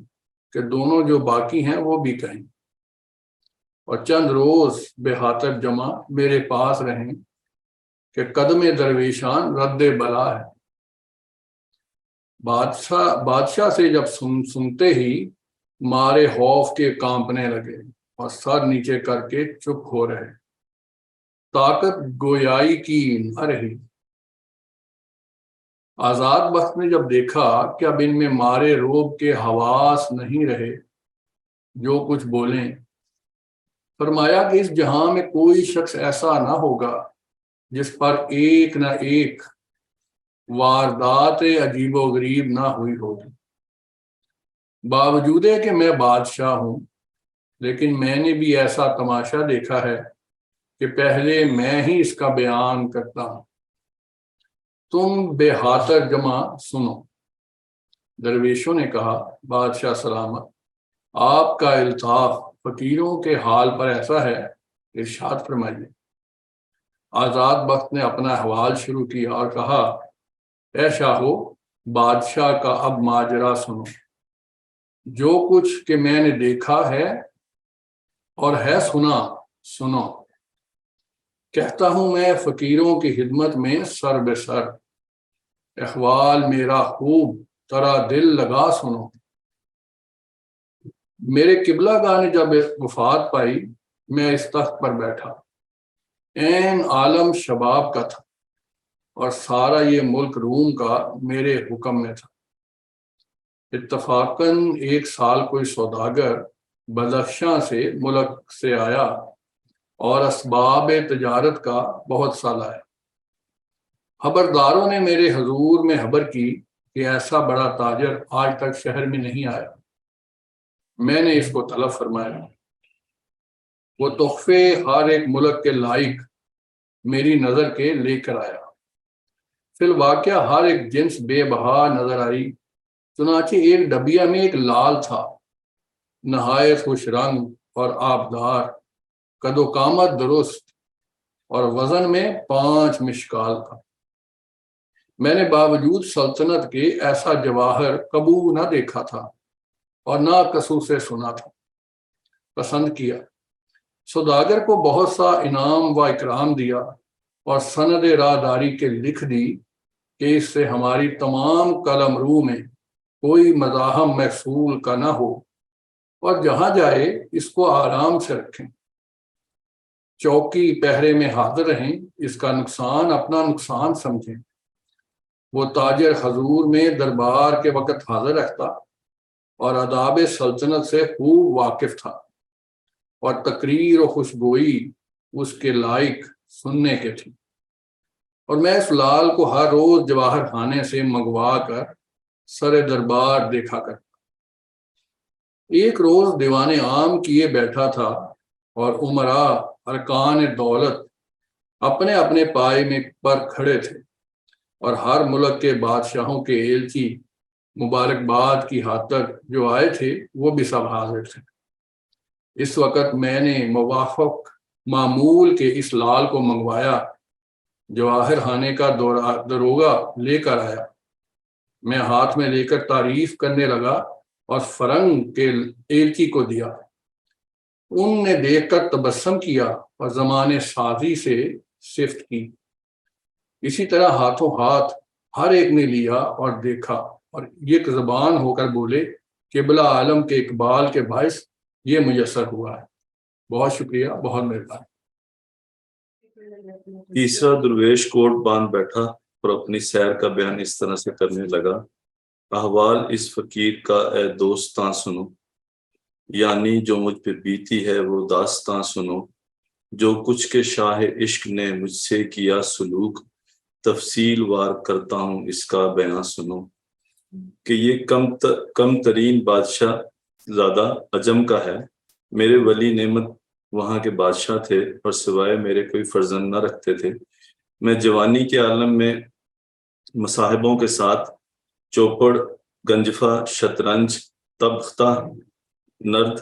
Speaker 3: کہ دونوں جو باقی ہیں وہ بھی کہیں اور چند روز بے خاطر جمع میرے پاس رہیں کہ قدم درویشان رد بلا ہے۔ بادشاہ سے جب سنتے ہی مارے خوف کے کانپنے لگے اور سر نیچے کر کے چپ ہو رہے، طاقت گویائی کی نہ رہی۔ آزاد بخت نے جب دیکھا کہ اب ان میں مارے روب کے حواس نہیں رہے جو کچھ بولیں، فرمایا کہ اس جہاں میں کوئی شخص ایسا نہ ہوگا جس پر ایک نہ ایک واردات عجیب و غریب نہ ہوئی ہوگی۔ باوجود کہ میں بادشاہ ہوں لیکن میں نے بھی ایسا تماشا دیکھا ہے کہ پہلے میں ہی اس کا بیان کرتا ہوں۔ تم بے خاطر جمع سنو۔ درویشوں نے کہا، بادشاہ سلامت، آپ کا الطاف فقیروں کے حال پر ایسا ہے، ارشاد فرمائیے۔ آزاد بخت نے اپنا احوال شروع کیا اور کہا، اے شاہو، بادشاہ کا اب ماجرا سنو۔ جو کچھ کہ میں نے دیکھا ہے اور ہے سنو۔ کہتا ہوں میں فقیروں کی خدمت میں سر بے سر، احوال میرا خوب ترا دل لگا سنو۔ میرے قبلہ گاہ نے جب وفات پائی میں اس تخت پر بیٹھا، عین عالم شباب کا تھا اور سارا یہ ملک روم کا میرے حکم میں تھا۔ اتفاقاً 1 سال کوئی سوداگر بدخشاں سے ملک سے آیا اور اسباب تجارت کا بہت سا لایا۔ خبرداروں نے میرے حضور میں خبر کی کہ ایسا بڑا تاجر آج تک شہر میں نہیں آیا۔ میں نے اس کو طلب فرمایا۔ وہ تحفے ہر ایک ملک کے لائق میری نظر کے لے کر آیا۔ فی الواقعہ ہر ایک جنس بے بہا نظر آئی، چنانچہ ایک ڈبیا میں ایک لال تھا، نہایت خوش رنگ اور آبدار، قد و قامت درست اور وزن میں 5 مشکال تھا۔ میں نے باوجود سلطنت کے ایسا جواہر کبھی نہ دیکھا تھا اور نہ کسو سے سنا تھا۔ پسند کیا، سوداگر کو بہت سا انعام و اکرام دیا اور سند راہداری کے لکھ دی کہ اس سے ہماری تمام قلم رو میں کوئی مزاحم محصول کا نہ ہو اور جہاں جائے اس کو آرام سے رکھیں۔ چوکی پہرے میں حاضر رہیں، اس کا نقصان اپنا نقصان سمجھیں۔ وہ تاجر حضور میں دربار کے وقت حاضر رکھتا اور آداب سلطنت سے خوب واقف تھا، اور تقریر و خوشگوئی اس کے لائق سننے کے تھی، اور میں اس لال کو ہر روز جواہر خانے سے منگوا کر سر دربار دیکھا کرتا۔ ایک روز دیوان عام کیے بیٹھا تھا اور عمراء ارکان دولت اپنے اپنے پائے میں پر کھڑے تھے، اور ہر ملک کے بادشاہوں کے ایلچی مبارکباد کی خاطر جو آئے تھے وہ بھی سب حاضر تھے۔ اس وقت میں نے موافق معمول کے اس لال کو منگوایا، جواہر خانے کا دروگا لے کر آیا۔ میں ہاتھ میں لے کر تعریف کرنے لگا اور فرنگ کے ایلچی کو دیا۔ ان نے دیکھ کر تبسم کیا اور زمانے سازی سے صفت کی۔ اسی طرح ہاتھوں ہاتھ ہر ایک نے لیا اور دیکھا، اور یک زبان ہو کر بولے قبلہ عالم کے اقبال کے باعث یہ میسر ہوا ہے۔ بہت شکریہ، بہت مہربانی۔
Speaker 4: تیسرا درویش کوٹ باندھ بیٹھا اور اپنی سیر کا بیان اس طرح سے کرنے لگا: احوال اس فقیر کا اے دوستاں سنو، یعنی جو مجھ پہ بیتی ہے وہ داستاں سنو، جو کچھ کے شاہ عشق نے مجھ سے کیا سلوک، تفصیل وار کرتا ہوں اس کا بیان سنو۔ کہ یہ کم ترین بادشاہ زادہ عجم کا ہے، میرے ولی نعمت وہاں کے بادشاہ تھے، اور سوائے میرے کوئی فرزند نہ رکھتے تھے۔ میں جوانی کے عالم میں مصاحبوں کے ساتھ چوپڑ، گنجفہ، شطرنج، تبختہ، نرد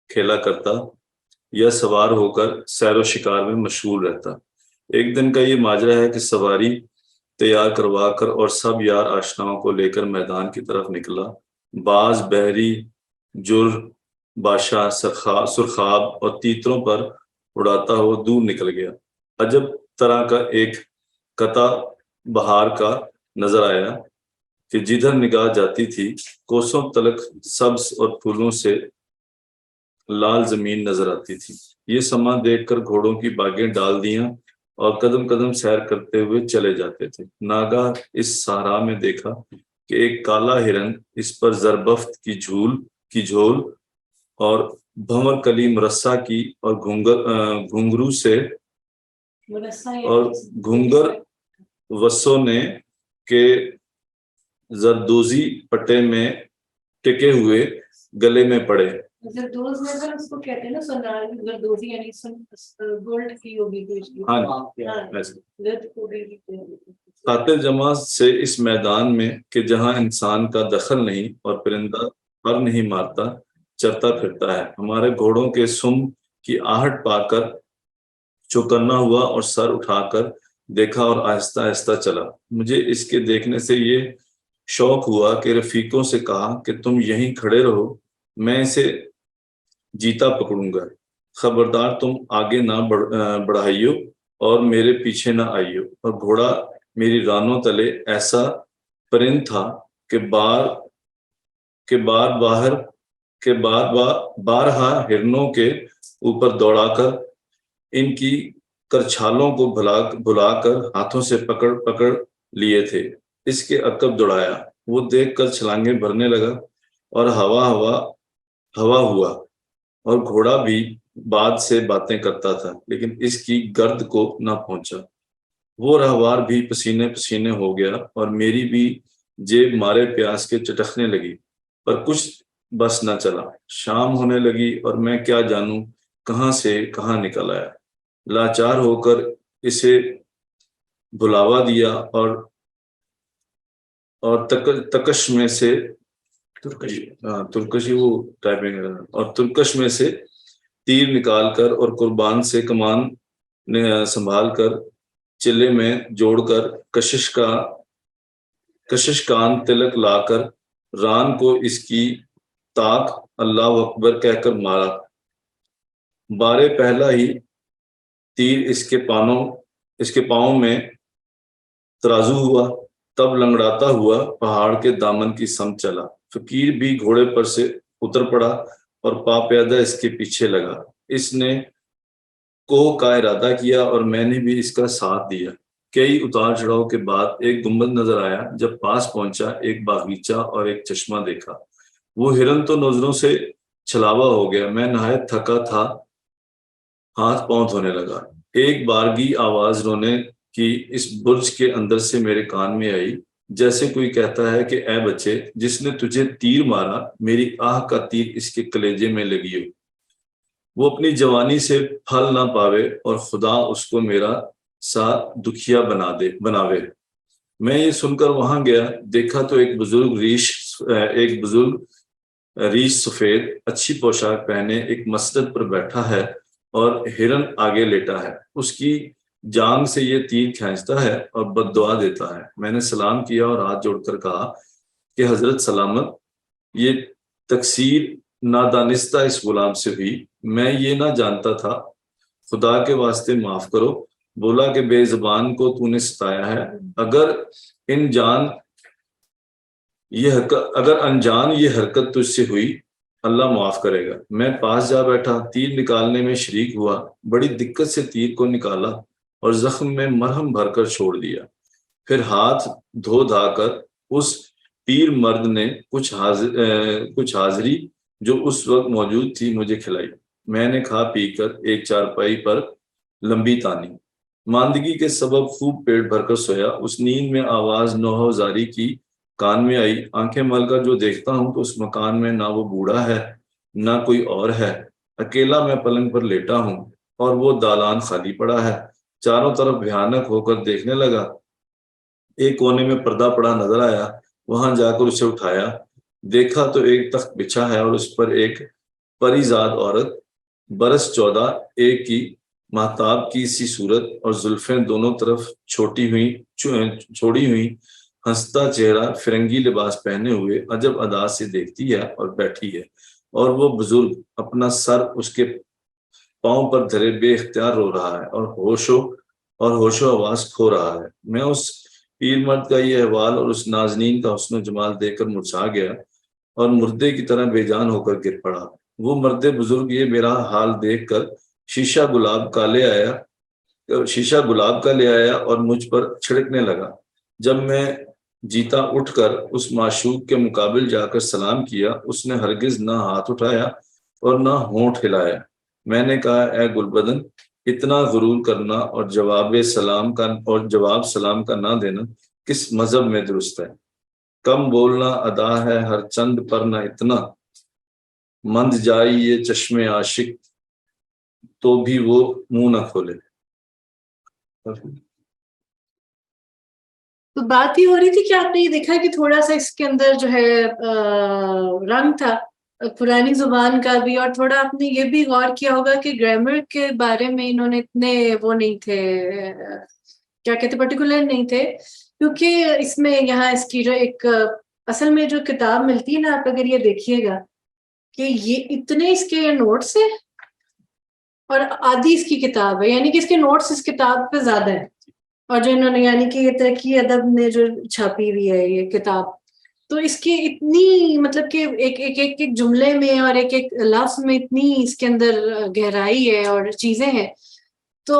Speaker 4: کھیلا کرتا یا سوار ہو کر سیر و شکار میں مشغول رہتا۔ ایک دن کا یہ ماجرا ہے کہ سواری تیار کروا کر اور سب یار آشناؤں کو لے کر میدان کی طرف نکلا۔ باز، بحری، جر، بادشاہ، سرخاب اور تیتروں پر اڑاتا ہوا دور نکل گیا۔ عجب طرح کا ایک قطع بہار کا نظر آیا کہ جدھر نگاہ جاتی تھی کوسوں تلک سبز اور پھولوں سے لال زمین نظر آتی تھی۔ یہ سما دیکھ کر گھوڑوں کی باگیں ڈال دیاں اور قدم قدم سیر کرتے ہوئے چلے جاتے تھے۔ ناگاہ اس صحرا میں دیکھا کہ ایک کالا ہرن اس پر زربفت کی جھول اور بھنور کلی مرصع کی اور گھنگرو سے اور گھنگر وسوں نے کے زردوزی پٹے میں ٹکے ہوئے گلے میں پڑے۔
Speaker 1: زردوز میں سر اس کو کہتے ہیں نا سنار، زردوزی یعنی گولڈ کی ہوگی
Speaker 4: قاتل جماعت سے اس میدان میں کہ جہاں انسان کا دخل نہیں اور پرندہ پر نہیں مارتا چرتا پھرتا ہے، ہمارے گھوڑوں کے سم کی آہٹ پا کر چوکنا ہوا اور سر اٹھا کر دیکھا اور آہستہ آہستہ چلا۔ مجھے اس کے دیکھنے سے یہ شوق ہوا کہ رفیقوں سے کہا کہ تم یہیں کھڑے رہو، میں اسے جیتا پکڑوں گا، خبردار تم آگے نہ بڑھائیو اور میرے پیچھے نہ آئیو۔ اور گھوڑا میری رانوں تلے ایسا پرند تھا کہ بارہا ہرنوں کے اوپر دوڑا کر ان کی کرچھالوں کو بھلا کر ہاتھوں سے پکڑ لیے تھے۔ اس کے عقب دوڑایا، وہ دیکھ کر چھلانگیں بھرنے لگا اور ہوا ہوا، اور گھوڑا بھی بعد سے باتیں کرتا تھا لیکن اس کی گرد کو نہ پہنچا۔ وہ رہوار بھی پسینے پسینے ہو گیا اور میری بھی جیب مارے پیاس کے چٹکنے لگی، پر کچھ بس نہ چلا۔ شام ہونے لگی اور میں کیا جانوں کہاں سے کہاں نکل آیا۔ لاچار ہو کر اسے بھلاوا دیا اور ترکش میں سے تیر نکال کر اور قربان سے کمان سنبھال کر چلے میں جوڑ کر کشش کان تلک لا کر ران کو اس کی طاق اللہ اکبر کہہ کر مارا۔ بارے پہلا ہی تیر اس کے پاؤں میں ترازو ہوا، تب لنگڑاتا ہوا پہاڑ کے دامن کی سمت چلا۔ فقیر بھی گھوڑے پر سے اتر پڑا اور پا پیادہ اس کے پیچھے لگا۔ اس نے کو کا ارادہ کیا اور میں نے بھی اس کا ساتھ دیا۔ کئی اتار چڑھاؤ کے بعد ایک گنبد نظر آیا۔ جب پاس پہنچا ایک باغیچہ اور ایک چشمہ دیکھا۔ وہ ہرن تو نظروں سے چھلاوا ہو گیا۔ میں نہایت تھکا تھا، ہاتھ پاؤں دھونے لگا۔ ایک بارگی آواز رونے کی اس برج کے اندر سے میرے کان میں آئی، جیسے کوئی کہتا ہے کہ اے بچے، جس نے تجھے تیر مارا، میری آہ کا تیر اس کے کلیجے میں لگی ہو، وہ اپنی جوانی سے پھل نہ پاوے اور خدا اس کو میرا سا دکھیا بناوے۔ میں یہ سن کر وہاں گیا، دیکھا تو ایک بزرگ ریش سفید اچھی پوشاک پہنے ایک مسند پر بیٹھا ہے اور ہرن آگے لیٹا ہے۔ اس کی جانگ سے یہ تیر کھینچتا ہے اور بد دعا دیتا ہے۔ میں نے سلام کیا اور ہاتھ جوڑ کر کہا کہ حضرت سلامت، یہ تقصیر نادانستہ اس غلام سے ہوئی، میں یہ نہ جانتا تھا، خدا کے واسطے معاف کرو۔ بولا کہ بے زبان کو تو نے ستایا ہے، اگر انجان یہ حرکت تجھ سے ہوئی، اللہ معاف کرے گا۔ میں پاس جا بیٹھا، تیر نکالنے میں شریک ہوا، بڑی دقت سے تیر کو نکالا اور زخم میں مرہم بھر کر چھوڑ دیا۔ پھر ہاتھ دھو دھا کر اس پیر مرد نے کچھ حاضری جو اس وقت موجود تھی مجھے کھلائی۔ میں نے کھا پی کر ایک چارپائی پر لمبی تانی، ماندگی کے سبب خوب پیٹ بھر کر سویا۔ اس نیند میں آواز نوحہ زاری کی کان میں آئی۔ آنکھیں مل کر جو دیکھتا ہوں تو اس مکان میں نہ وہ بوڑھا ہے نہ کوئی اور ہے، اکیلا میں پلنگ پر لیٹا ہوں اور وہ دالان خالی پڑا ہے۔ چاروں طرف بھیانک ہو کر دیکھنے لگا۔ ایک کونے میں پردہ پڑا نظر آیا، وہاں جا کر اسے اٹھایا، دیکھا تو ایک تخت بچھا ہے اور اس پر ایک پری زاد عورت، برس 14 ایک کی، مہتاب کی سی صورت اور زلفیں دونوں طرف چھوڑی ہوئی، ہنستا چہرہ، فرنگی لباس پہنے ہوئے عجب ادا سے دیکھتی ہے اور بیٹھی ہے، اور وہ بزرگ اپنا سر اس کے پاؤں پر دھرے بے اختیار رو رہا ہے اور ہوش و حواس کھو رہا ہے۔ میں اس پیر مرد کا یہ احوال اور اس نازنین کا حسن و جمال دیکھ کر مرجھا گیا اور مردے کی طرح بے جان ہو کر گر پڑا۔ وہ مرد بزرگ یہ میرا حال دیکھ کر شیشہ گلاب کا لے آیا اور مجھ پر چھڑکنے لگا۔ جب میں جیتا اٹھ کر اس معشوق کے مقابل جا کر سلام کیا، اس نے ہرگز نہ ہاتھ اٹھایا اور نہ ہونٹ ہلایا۔ میں نے کہا، اے گلبدن، اتنا غرور کرنا اور جواب سلام کا نہ دینا کس مذہب میں درست ہے؟ کم بولنا ادا ہے ہر چند پر نہ اتنا، مند جائی یہ چشم عاشق تو بھی وہ منہ نہ کھولے۔
Speaker 1: تو بات ہی ہو رہی تھی کہ آپ نے یہ دیکھا کہ تھوڑا سا اس کے اندر جو ہے رنگ تھا پرانی زبان کا بھی، اور تھوڑا آپ نے یہ بھی غور کیا ہوگا کہ گرامر کے بارے میں انہوں نے اتنے وہ نہیں تھے، کیا کہتے پرٹیکولر نہیں تھے، کیونکہ اس میں یہاں اس کی جو ایک اصل میں جو کتاب ملتی ہے نا، آپ اگر یہ دیکھیے گا کہ یہ اتنے اس کے نوٹس ہیں اور آدھی اس کی کتاب ہے، یعنی کہ اس کے نوٹس اس کتاب پہ زیادہ ہے، اور جو انہوں نے یعنی کہ یہ ترقی ادب نے جو چھاپی ہوئی ہے یہ کتاب، تو اس کی اتنی مطلب کہ ایک جملے میں اور ایک لفظ میں اتنی اس کے اندر گہرائی ہے اور چیزیں ہیں۔ تو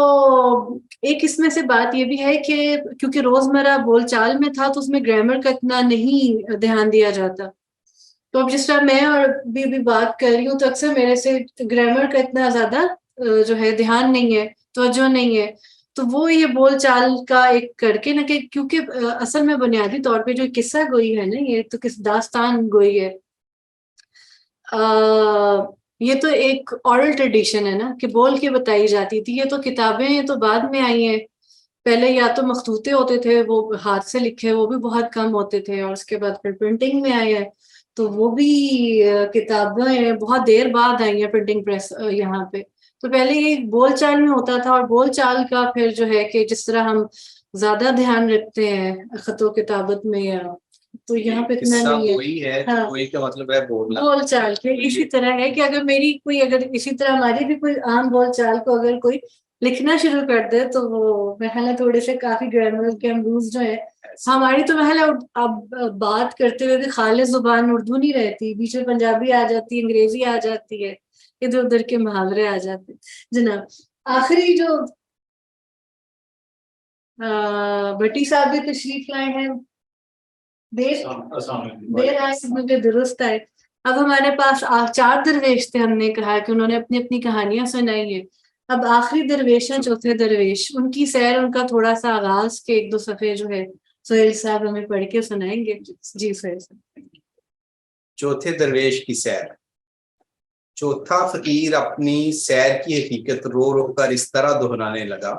Speaker 1: ایک اس میں سے بات یہ بھی ہے کہ کیونکہ روزمرہ بول چال میں تھا تو اس میں گرامر کا اتنا نہیں دھیان دیا جاتا، تو اب جس طرح میں اور بھی بات کر رہی ہوں تو اکثر میرے سے گرامر کا اتنا زیادہ جو ہے دھیان نہیں ہے، توجہ نہیں ہے، تو وہ یہ بول چال کا ایک کر کے نا، کہ کیونکہ اصل میں بنیادی طور پہ جو قصہ گوئی ہے نا، یہ تو داستان گوئی ہے، یہ تو ایک اورل ٹریڈیشن ہے نا کہ بول کے بتائی جاتی تھی۔ یہ تو کتابیں تو بعد میں آئی ہیں، پہلے یا تو مخطوطے ہوتے تھے وہ ہاتھ سے لکھے، وہ بھی بہت کم ہوتے تھے، اور اس کے بعد پھر پرنٹنگ میں آئے ہیں، تو وہ بھی کتابیں بہت دیر بعد آئی ہیں پرنٹنگ پریس یہاں پہ۔ تو پہلے یہ بول چال میں ہوتا تھا، اور بول چال کا پھر جو ہے کہ جس طرح ہم زیادہ دھیان رکھتے ہیں خط و کتابت میں، یا تو یہاں پہ اتنا نہیں ہے۔ ہاں،
Speaker 2: وہی کا مطلب ہے بولنا،
Speaker 1: بول چال کے اسی طرح ہے کہ اگر میری کوئی اگر اسی طرح ہماری بھی کوئی عام بول چال کو اگر کوئی لکھنا شروع کر دے تو وہ محل تھوڑے سے کافی گرامر کے امروز جو ہے ہماری تو محل اب بات کرتے ہوئے بھی خالص زبان اردو نہیں رہتی، بیچ میں پنجابی آ جاتی ہے، انگریزی آ جاتی ہے، ادھر ادھر کے محاورے آ جاتے جناب۔ آخری جو بھٹی صاحب بھی تشریف لائے ہیں، دیر آئے مجھے درست آئے. اب ہمارے پاس 4 درویش تھے، ہم نے کہا کہ انہوں نے اپنی اپنی کہانیاں سنائی ہیں. اب آخری درویش ہیں، چوتھے درویش، ان کی سیر، ان کا تھوڑا سا آغاز کے 1-2 صفحے جو ہے سہیل صاحب ہمیں پڑھ کے سنائیں گے. جی سہیل صاحب.
Speaker 2: چوتھے درویش کی سیر. چوتھا فقیر اپنی سیر کی حقیقت رو رو کر اس طرح دہرانے لگا،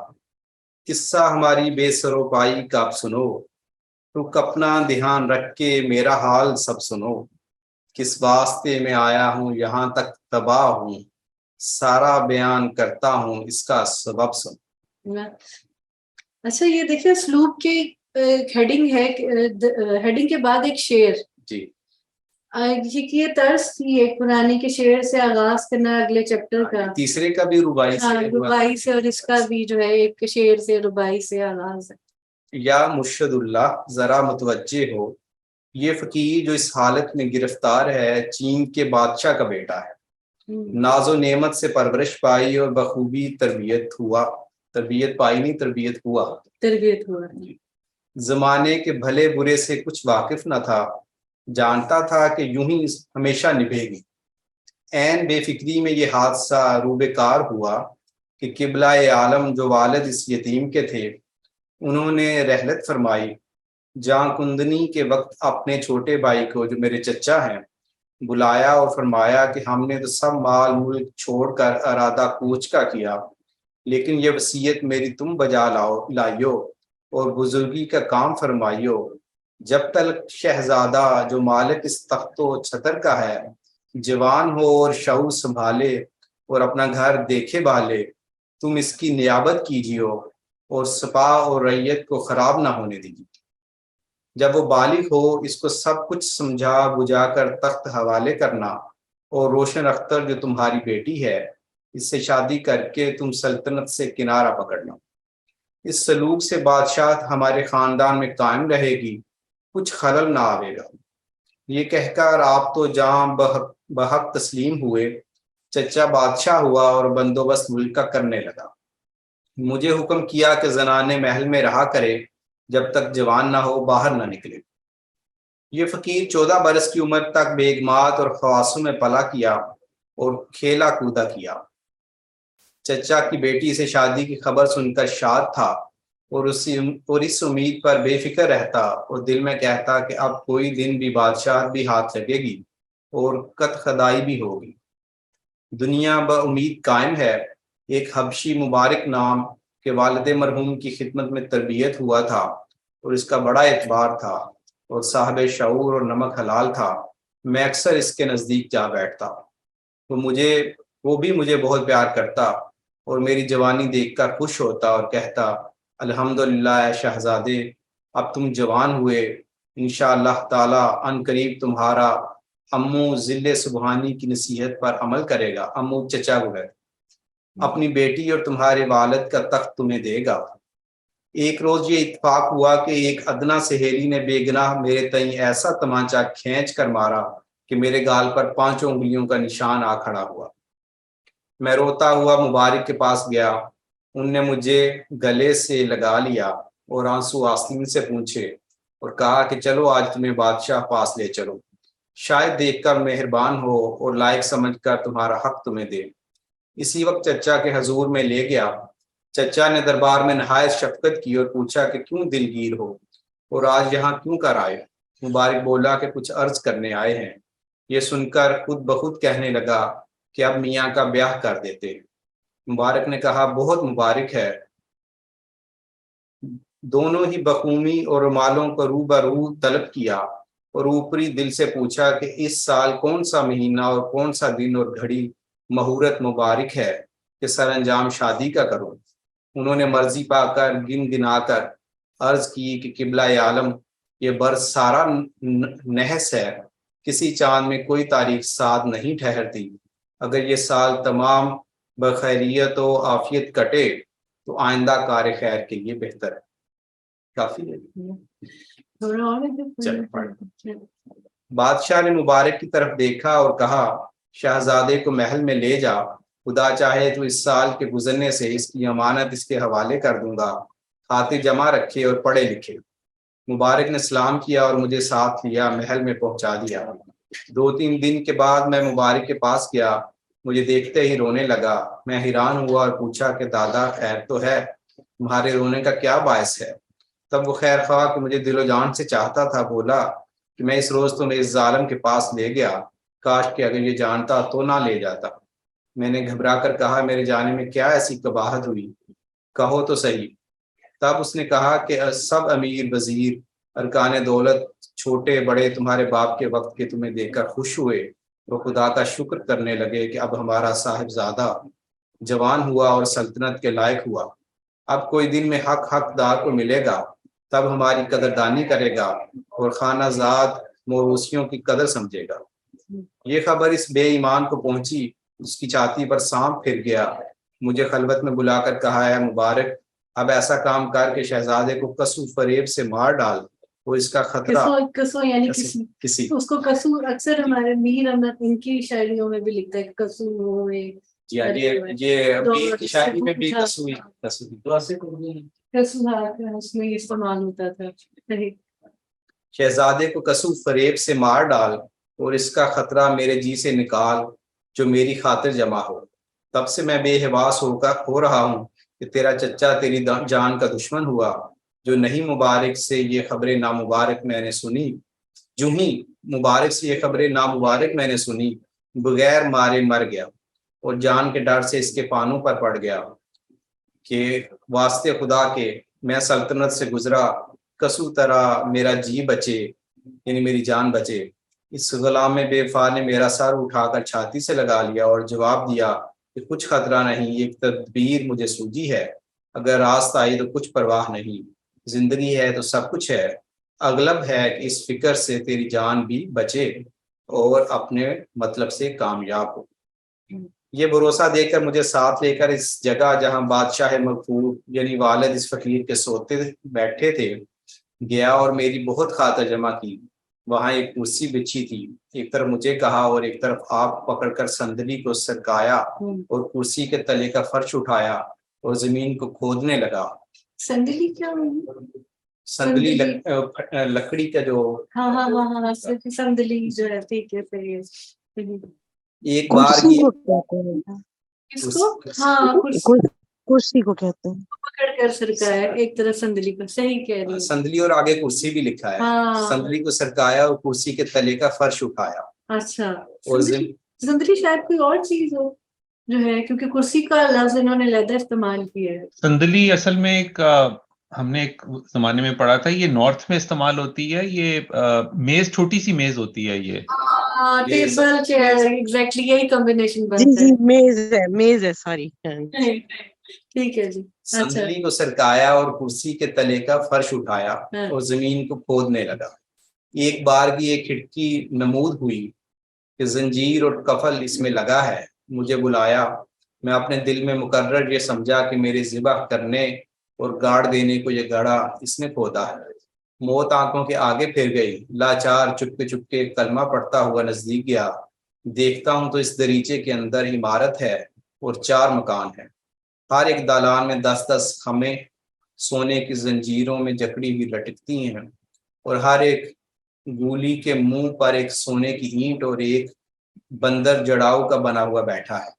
Speaker 2: قصہ ہماری بے سرو پائی کا اب سنو، رک اپنا دھیان رکھ کے میرا حال سب سنو، کس واسطے میں آیا ہوں یہاں تک تباہ ہوں، سارا بیان کرتا ہوں اس کا سبب سن.
Speaker 1: اچھا یہ دیکھیں اسلوب کی ہیڈنگ ہے، ہیڈنگ کے بعد ایک شعر.
Speaker 2: جی
Speaker 1: یہ طرز تھی ایک پرانی کے شعر سے آغاز کرنا اگلے چیپٹر کا.
Speaker 2: تیسرے کا بھی رباعی سے
Speaker 1: رباعی سے، اور اس کا بھی جو ہے ایک شعر سے رباعی سے آغاز ہے.
Speaker 2: یا مرشد اللہ ذرا متوجہ ہو، یہ فقیر جو اس حالت میں گرفتار ہے چین کے بادشاہ کا بیٹا ہے. ناز و نعمت سے پرورش پائی اور بخوبی تربیت پائی نہیں تربیت ہوا. زمانے کے بھلے برے سے کچھ واقف نہ تھا، جانتا تھا کہ یوں ہی ہمیشہ نبھے گی. عین بے فکری میں یہ حادثہ روبے کار ہوا کہ قبلہ عالم جو والد اس یتیم کے تھے، انہوں نے رحلت فرمائی. جاں کندنی کے وقت اپنے چھوٹے بھائی کو جو میرے چچا ہیں بلایا اور فرمایا کہ ہم نے تو سب مال ملک چھوڑ کر ارادہ کوچ کا کیا، لیکن یہ وصیت میری تم بجا لائیو اور بزرگی کا کام فرمائیو. جب تک شہزادہ جو مالک اس تخت و چھتر کا ہے جوان ہو اور شعور سنبھالے اور اپنا گھر دیکھے بھالے، تم اس کی نیابت کیجیو اور سپاہ اور رعیت کو خراب نہ ہونے دیجیے. جب وہ بالغ ہو اس کو سب کچھ سمجھا بجھا کر تخت حوالے کرنا، اور روشن اختر جو تمہاری بیٹی ہے اس سے شادی کر کے تم سلطنت سے کنارہ پکڑنا. اس سلوک سے بادشاہت ہمارے خاندان میں قائم رہے گی، کچھ خلل نہ آئے گا. یہ کہہ کر آپ تو جہاں بحق تسلیم ہوئے، چچا بادشاہ ہوا اور بندوبست ملک کا کرنے لگا. مجھے حکم کیا کہ زنانے محل میں رہا کرے، جب تک جوان نہ ہو باہر نہ نکلے. یہ فقیر 14 برس کی عمر تک بیگمات اور خواصوں میں پلا کیا اور کھیلا کودا کیا. چچا کی بیٹی سے شادی کی خبر سن کر شاد تھا اور اس امید پر بے فکر رہتا اور دل میں کہتا کہ اب کوئی دن بھی بادشاہت بھی ہاتھ لگے گی اور قد خدائی بھی ہوگی. دنیا بامید قائم ہے. ایک حبشی مبارک نام کے والد مرحوم کی خدمت میں تربیت ہوا تھا اور اس کا بڑا اعتبار تھا اور صاحب شعور اور نمک حلال تھا. میں اکثر اس کے نزدیک جا بیٹھتا. وہ بھی مجھے بہت پیار کرتا اور میری جوانی دیکھ کر خوش ہوتا اور کہتا الحمدللہ اے شہزادے، اب تم جوان ہوئے، انشاءاللہ تعالی ان قریب تمہارا امو ذل سبحانی کی نصیحت پر عمل کرے گا. امو چچا کو ہے، اپنی بیٹی اور تمہارے والد کا تخت تمہیں دے گا. ایک روز یہ اتفاق ہوا کہ ایک ادنا سہیلی نے بے گناہ میرے تئیں ایسا تمانچہ کھینچ کر مارا کہ میرے گال پر 5 انگلیوں کا نشان آ کھڑا ہوا. میں روتا ہوا مبارک کے پاس گیا. ان نے مجھے گلے سے لگا لیا اور آنسو آستین سے پوچھے اور کہا کہ چلو آج تمہیں بادشاہ پاس لے چلو، شاید دیکھ کر مہربان ہو اور لائق سمجھ کر تمہارا حق تمہیں دے. اسی وقت چچا کے حضور میں لے گیا. چچا نے دربار میں نہایت شفقت کی اور پوچھا کہ کیوں دلگیر ہو اور آج یہاں کیوں کر آئے؟ مبارک بولا کہ کچھ عرض کرنے آئے ہیں. یہ سن کر خود بخود کہنے لگا کہ اب میاں کا بیاہ کر دیتے. مبارک نے کہا بہت مبارک ہے. دونوں ہی بخومی اور رومالوں کو رو برو طلب کیا اور اوپری دل سے پوچھا کہ اس سال کون سا مہینہ اور کون سا دن اور گھڑی مہورت مبارک ہے کہ سر انجام شادی کا کروں. انہوں نے مرضی پا کر گن گنا کر عرض کی کہ قبلہ عالم، یہ برس سارا نحس ہے، کسی چاند میں کوئی تاریخ ساتھ نہیں ٹھہرتی. اگر یہ سال تمام بخیریت و عافیت کٹے تو آئندہ کار خیر کے لیے بہتر ہے. کافی ہے. بادشاہ نے مبارک کی طرف دیکھا اور کہا شہزادے کو محل میں لے جا خدا چاہے تو اس سال کے گزرنے سے اس کی امانت اس کے حوالے کر دوں گا، خاطر جمع رکھے اور پڑھے لکھے۔ مبارک نے سلام کیا اور مجھے ساتھ لیا، محل میں پہنچا دیا۔ 2-3 دن کے بعد میں مبارک کے پاس گیا، مجھے دیکھتے ہی رونے لگا۔ میں حیران ہوا اور پوچھا کہ دادا خیر تو ہے؟ تمہارے رونے کا کیا باعث ہے؟ تب وہ خیر خواہ کہ مجھے دل و جان سے چاہتا تھا بولا کہ میں اس روز تمہیں اس ظالم کے پاس لے گیا، کاش کہ اگر یہ جانتا تو نہ لے جاتا۔ میں نے گھبرا کر کہا میرے جانے میں کیا ایسی قباحت ہوئی، کہو تو صحیح۔ تب اس نے کہا کہ سب امیر وزیر ارکان دولت چھوٹے بڑے تمہارے باپ کے وقت کے تمہیں دیکھ کر خوش ہوئے، وہ خدا کا شکر کرنے لگے کہ اب ہمارا صاحبزادہ جوان ہوا اور سلطنت کے لائق ہوا، اب کوئی دن میں حقدار کو ملے گا، تب ہماری قدردانی کرے گا اور خانہ زاد موروثیوں کی قدر سمجھے گا۔ یہ خبر اس بے ایمان کو پہنچی، اس کی چھاتی پر سانپ پھر گیا۔ مجھے خلوت میں بلا کر کہا ہے مبارک اب ایسا کام کر کے شہزادے کو کسو فریب سے مار ڈال، وہ اس کا خطرہ
Speaker 1: کسو یعنی
Speaker 2: کسی
Speaker 1: اس کو کسو اکثر ہمارے میر احمد ان کی شاعریوں میں بھی لکھتا ہے کہ کسو ہو
Speaker 2: یہ شاعری میں بھی کسو
Speaker 1: اس میں استعمال ہوتا تھا۔
Speaker 2: شہزادے کو کسو فریب سے مار ڈال اور اس کا خطرہ میرے جی سے نکال جو میری خاطر جمع ہو۔ تب سے میں بے حواس ہو کر کھو رہا ہوں کہ تیرا چچا تیری جان کا دشمن ہوا۔ جو نہیں مبارک سے یہ خبریں نامبارک میں نے سنی، جو ہی مبارک سے یہ خبریں نامبارک میں نے سنی، بغیر مارے مر گیا اور جان کے ڈر سے اس کے پانوں پر پڑ گیا کہ واسطے خدا کے میں سلطنت سے گزرا، کسو طرح میرا جی بچے یعنی میری جان بچے۔ اس غلام بے وفا نے میرا سر اٹھا کر چھاتی سے لگا لیا اور جواب دیا کہ کچھ خطرہ نہیں، ایک تدبیر مجھے سوجی ہے، اگر راست آئی تو کچھ پرواہ نہیں، زندگی ہے تو سب کچھ ہے، اغلب ہے کہ اس فکر سے تیری جان بھی بچے اور اپنے مطلب سے کامیاب ہو۔ یہ بھروسہ دے کر مجھے ساتھ لے کر اس جگہ جہاں بادشاہ مغفور یعنی والد اس فقیر کے سوتے بیٹھے تھے گیا اور میری بہت خاطر جمع کی۔ وہاں ایک کرسی بچھی تھی، ایک طرف مجھے کہا اور ایک طرف آپ پکڑ کر صندلی کو سرکایا اور کرسی کے تلے کا فرش اٹھایا اور زمین کو کھودنے لگا۔
Speaker 1: صندلی کیا ہوئی؟
Speaker 2: صندلی لکڑی کا جو
Speaker 1: ہاں صندلی جو ہے، ٹھیک ہے صحیح ہے۔
Speaker 2: ایک بار
Speaker 5: کرسی کو کہتے ہیں
Speaker 1: پکڑ کر سرکایا، ایک طرف صندلی کو، صحیح کہہ رہی ہے،
Speaker 2: صندلی اور آگے کرسی بھی لکھا ہے، صندلی کو سرکایا اور کرسی کے تلے کا فرش اٹھایا۔
Speaker 1: اچھا،
Speaker 2: اور
Speaker 1: صندلی شاید کوئی اور چیز ہو جو ہے، کیونکہ کرسی کا لفظ انہوں نے علیحدہ استعمال کیا ہے۔
Speaker 6: صندلی اصل میں ایک ہم نے ایک زمانے میں پڑھا تھا، یہ نارتھ میں استعمال ہوتی ہے، یہ میز، چھوٹی سی میز ہوتی ہے، یہ
Speaker 1: ٹیبل چیئر، ایگزیکٹلی یہی کمبینیشن بنتا ہے۔
Speaker 5: جی میز ہے سوری،
Speaker 1: ٹھیک ہے جی۔
Speaker 2: صندلی کو سرکایا اور کرسی کے تلے کا فرش اٹھایا اور زمین کو کھودنے لگا۔ ایک بار کی ایک کھڑکی نمود ہوئی کہ زنجیر اور کفل اس میں لگا ہے، مجھے بلایا۔ میں اپنے دل میں مقرر یہ سمجھا کہ میرے ذبح کرنے اور گاڑ دینے کو یہ گڑھا اس نے کھودا ہے۔ موت آنکھوں کے آگے پھر گئی، لاچار چپکے چپکے کلمہ پڑھتا ہوا نزدیک گیا۔ دیکھتا ہوں تو اس دریچے کے اندر عمارت ہے اور 4 مکان ہیں، ہر ایک دالان میں 10-10 خمیں سونے کی زنجیروں میں جکڑی ہوئی لٹکتی ہیں اور ہر ایک گولی کے منہ پر ایک سونے کی اینٹ اور ایک بندر جڑاؤ کا بنا ہوا بیٹھا ہے۔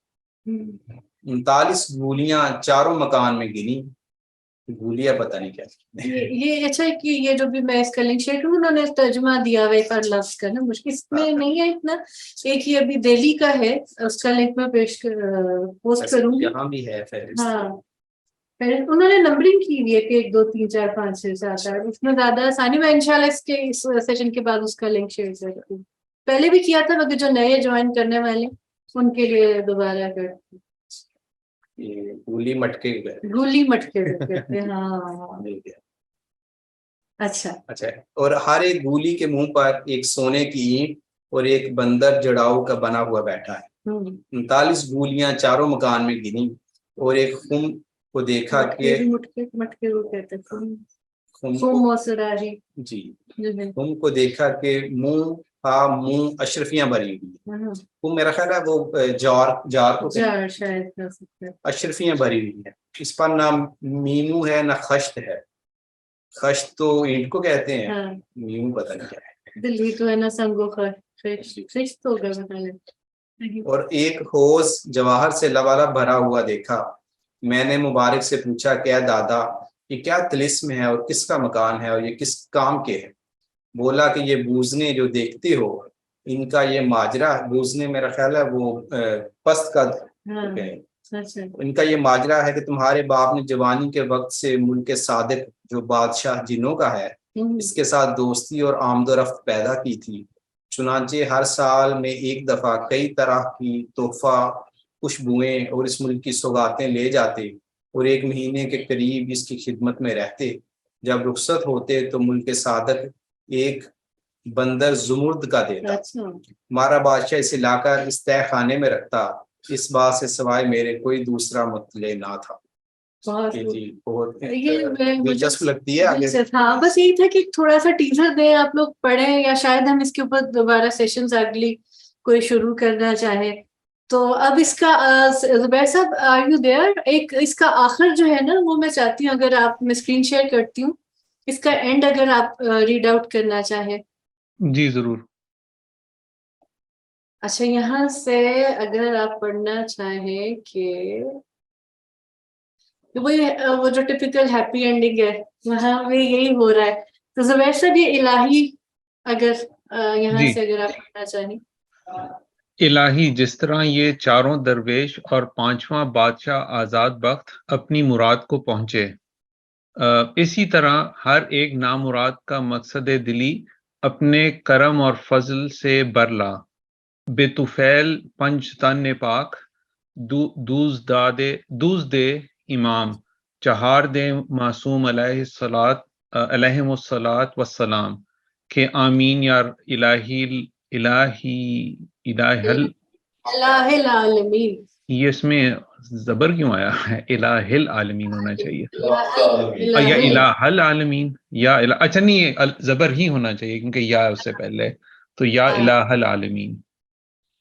Speaker 2: 39 گولیاں چاروں مکان میں گنی، گولیاں پتہ نہیں کیا۔
Speaker 1: یہ اچھا ہے کہ یہ جو بھی میں اس کا لنک شیئر کروں، انہوں نے ترجمہ دیا ہوا ہے ہر لفظ کا نا، مشکل اس میں نہیں ہے اتنا۔ ایک یہ ابھی دہلی کا ہے، اس کا لنک میں پوسٹ کروں گی۔
Speaker 2: یہاں بھی ہے
Speaker 1: ہاں، انہوں نے نمبرنگ کی ہوئی ہے کہ 1 2 3 4 5 6 7 8، اس میں زیادہ آسانی، میں انشاءاللہ اس کے اس سیشن کے بعد اس کا لنک شیئر کرتی ہوں۔ پہلے بھی کیا تھا مگر جو نئے جوائن کرنے والے ان کے لیے دوبارہ کرتی ہوں۔
Speaker 2: گولی مٹکے
Speaker 1: گولی مٹکے کہتے ہیں، ہاں اچھا۔
Speaker 2: اور ہر ایک گولی کے منہ پر ایک سونے کی اینٹ اور ایک بندر جڑاؤ کا بنا ہوا بیٹھا ہے۔ 39 گولیاں چاروں مکان میں گنی اور ایک خم کو دیکھا کہ
Speaker 1: مٹکے وہ کہتے ہیں جی،
Speaker 2: خم کو دیکھا کہ منہ ہاں منہ اشرفیاں بھری ہوئی ہیں.
Speaker 1: ہاں،
Speaker 2: وہ میرا خیال ہے وہ جار جار کو کہتے ہیں.
Speaker 1: جار شاید کہہ سکتے ہیں.
Speaker 2: اشرفیاں بھری ہوئی ہیں. اس پر نہ میمو ہے نہ خشت ہے. خشت تو اینٹ کو کہتے ہیں,
Speaker 1: ہاں،
Speaker 2: میمو پتہ نہیں کیا ہے.
Speaker 1: دلی تو ہے نا سنگو خش تو ہوگا پتہ نہیں.
Speaker 2: اور ایک حوض جواہر سے لبالب بھرا ہوا دیکھا. میں نے مبارک سے پوچھا کہ اے دادا یہ کیا طلسم ہے اور کس کا مکان ہے اور یہ کس کام کے ہے؟ بولا کہ یہ بوزنے جو دیکھتے ہو ان کا یہ ماجرا ہے. بوزنے میرا خیال ہے وہ پست قد
Speaker 1: ہاں،
Speaker 2: ہیں.
Speaker 1: اچھا.
Speaker 2: ان کا یہ ماجرا ہے کہ تمہارے باپ نے جوانی کے وقت سے ملک صادق جو بادشاہ جنوں کا ہے اس کے ساتھ دوستی اور آمد و رفت پیدا کی تھی. چنانچہ ہر سال میں ایک دفعہ کئی طرح کی تحفہ خوشبوئیں اور اس ملک کی سوغاتیں لے جاتے اور ایک مہینے کے قریب اس کی خدمت میں رہتے. جب رخصت ہوتے تو ملک صادق ایک بندر زمرد کا دیتا.
Speaker 1: اچھا.
Speaker 2: ہمارا بادشاہ اسے لا کر اس تہ خانے میں رکھتا. اس بات سے سوائے میرے کوئی دوسرا مطلع نہ تھا.
Speaker 1: بہت
Speaker 2: جی بہت
Speaker 1: یہ
Speaker 2: دلچسپ لگتی ہے آگے.
Speaker 1: ہاں بس یہی تھا کہ تھوڑا سا ٹیزر دیں آپ لوگ پڑھیں یا شاید ہم اس کے اوپر دوبارہ سیشنز اگلی کوئی شروع کرنا چاہے. تو اب اس کا زبیر صاحب آر یو دیئر, ایک اس کا آخر جو ہے نا وہ میں چاہتی ہوں اگر آپ, میں اسکرین شیئر کرتی ہوں, اس کا اینڈ اگر آپ ریڈ آؤٹ کرنا چاہیں.
Speaker 6: جی ضرور.
Speaker 1: اچھا یہاں سے اگر آپ پڑھنا چاہیں کہ وہ جو ٹپیکل ہیپی اینڈنگ ہے وہاں میں یہی ہو رہا ہے. تو زبیر صاحب یہ الہی اگر یہاں
Speaker 6: جی.
Speaker 1: سے اگر آپ پڑھنا چاہیں.
Speaker 6: الہی جس طرح یہ چاروں درویش اور پانچواں بادشاہ آزاد بخت اپنی مراد کو پہنچے, اسی طرح ہر ایک نامراد کا مقصد دلی اپنے کرم اور فضل سے برلا. بے طفیل پنج تن پاک دوز دے امام چہار دے معصوم علیہم الصلاۃ والسلام کہ آمین یا الہ
Speaker 1: العالمین.
Speaker 6: یہ اس میں زبر کیوں آیا ہے؟ الہ العالمین ہونا چاہیے یا الہ العالمین یا اچھا نہیں زبر ہی ہونا چاہیے کیونکہ یا اس سے پہلے, تو یا الہ العالمین.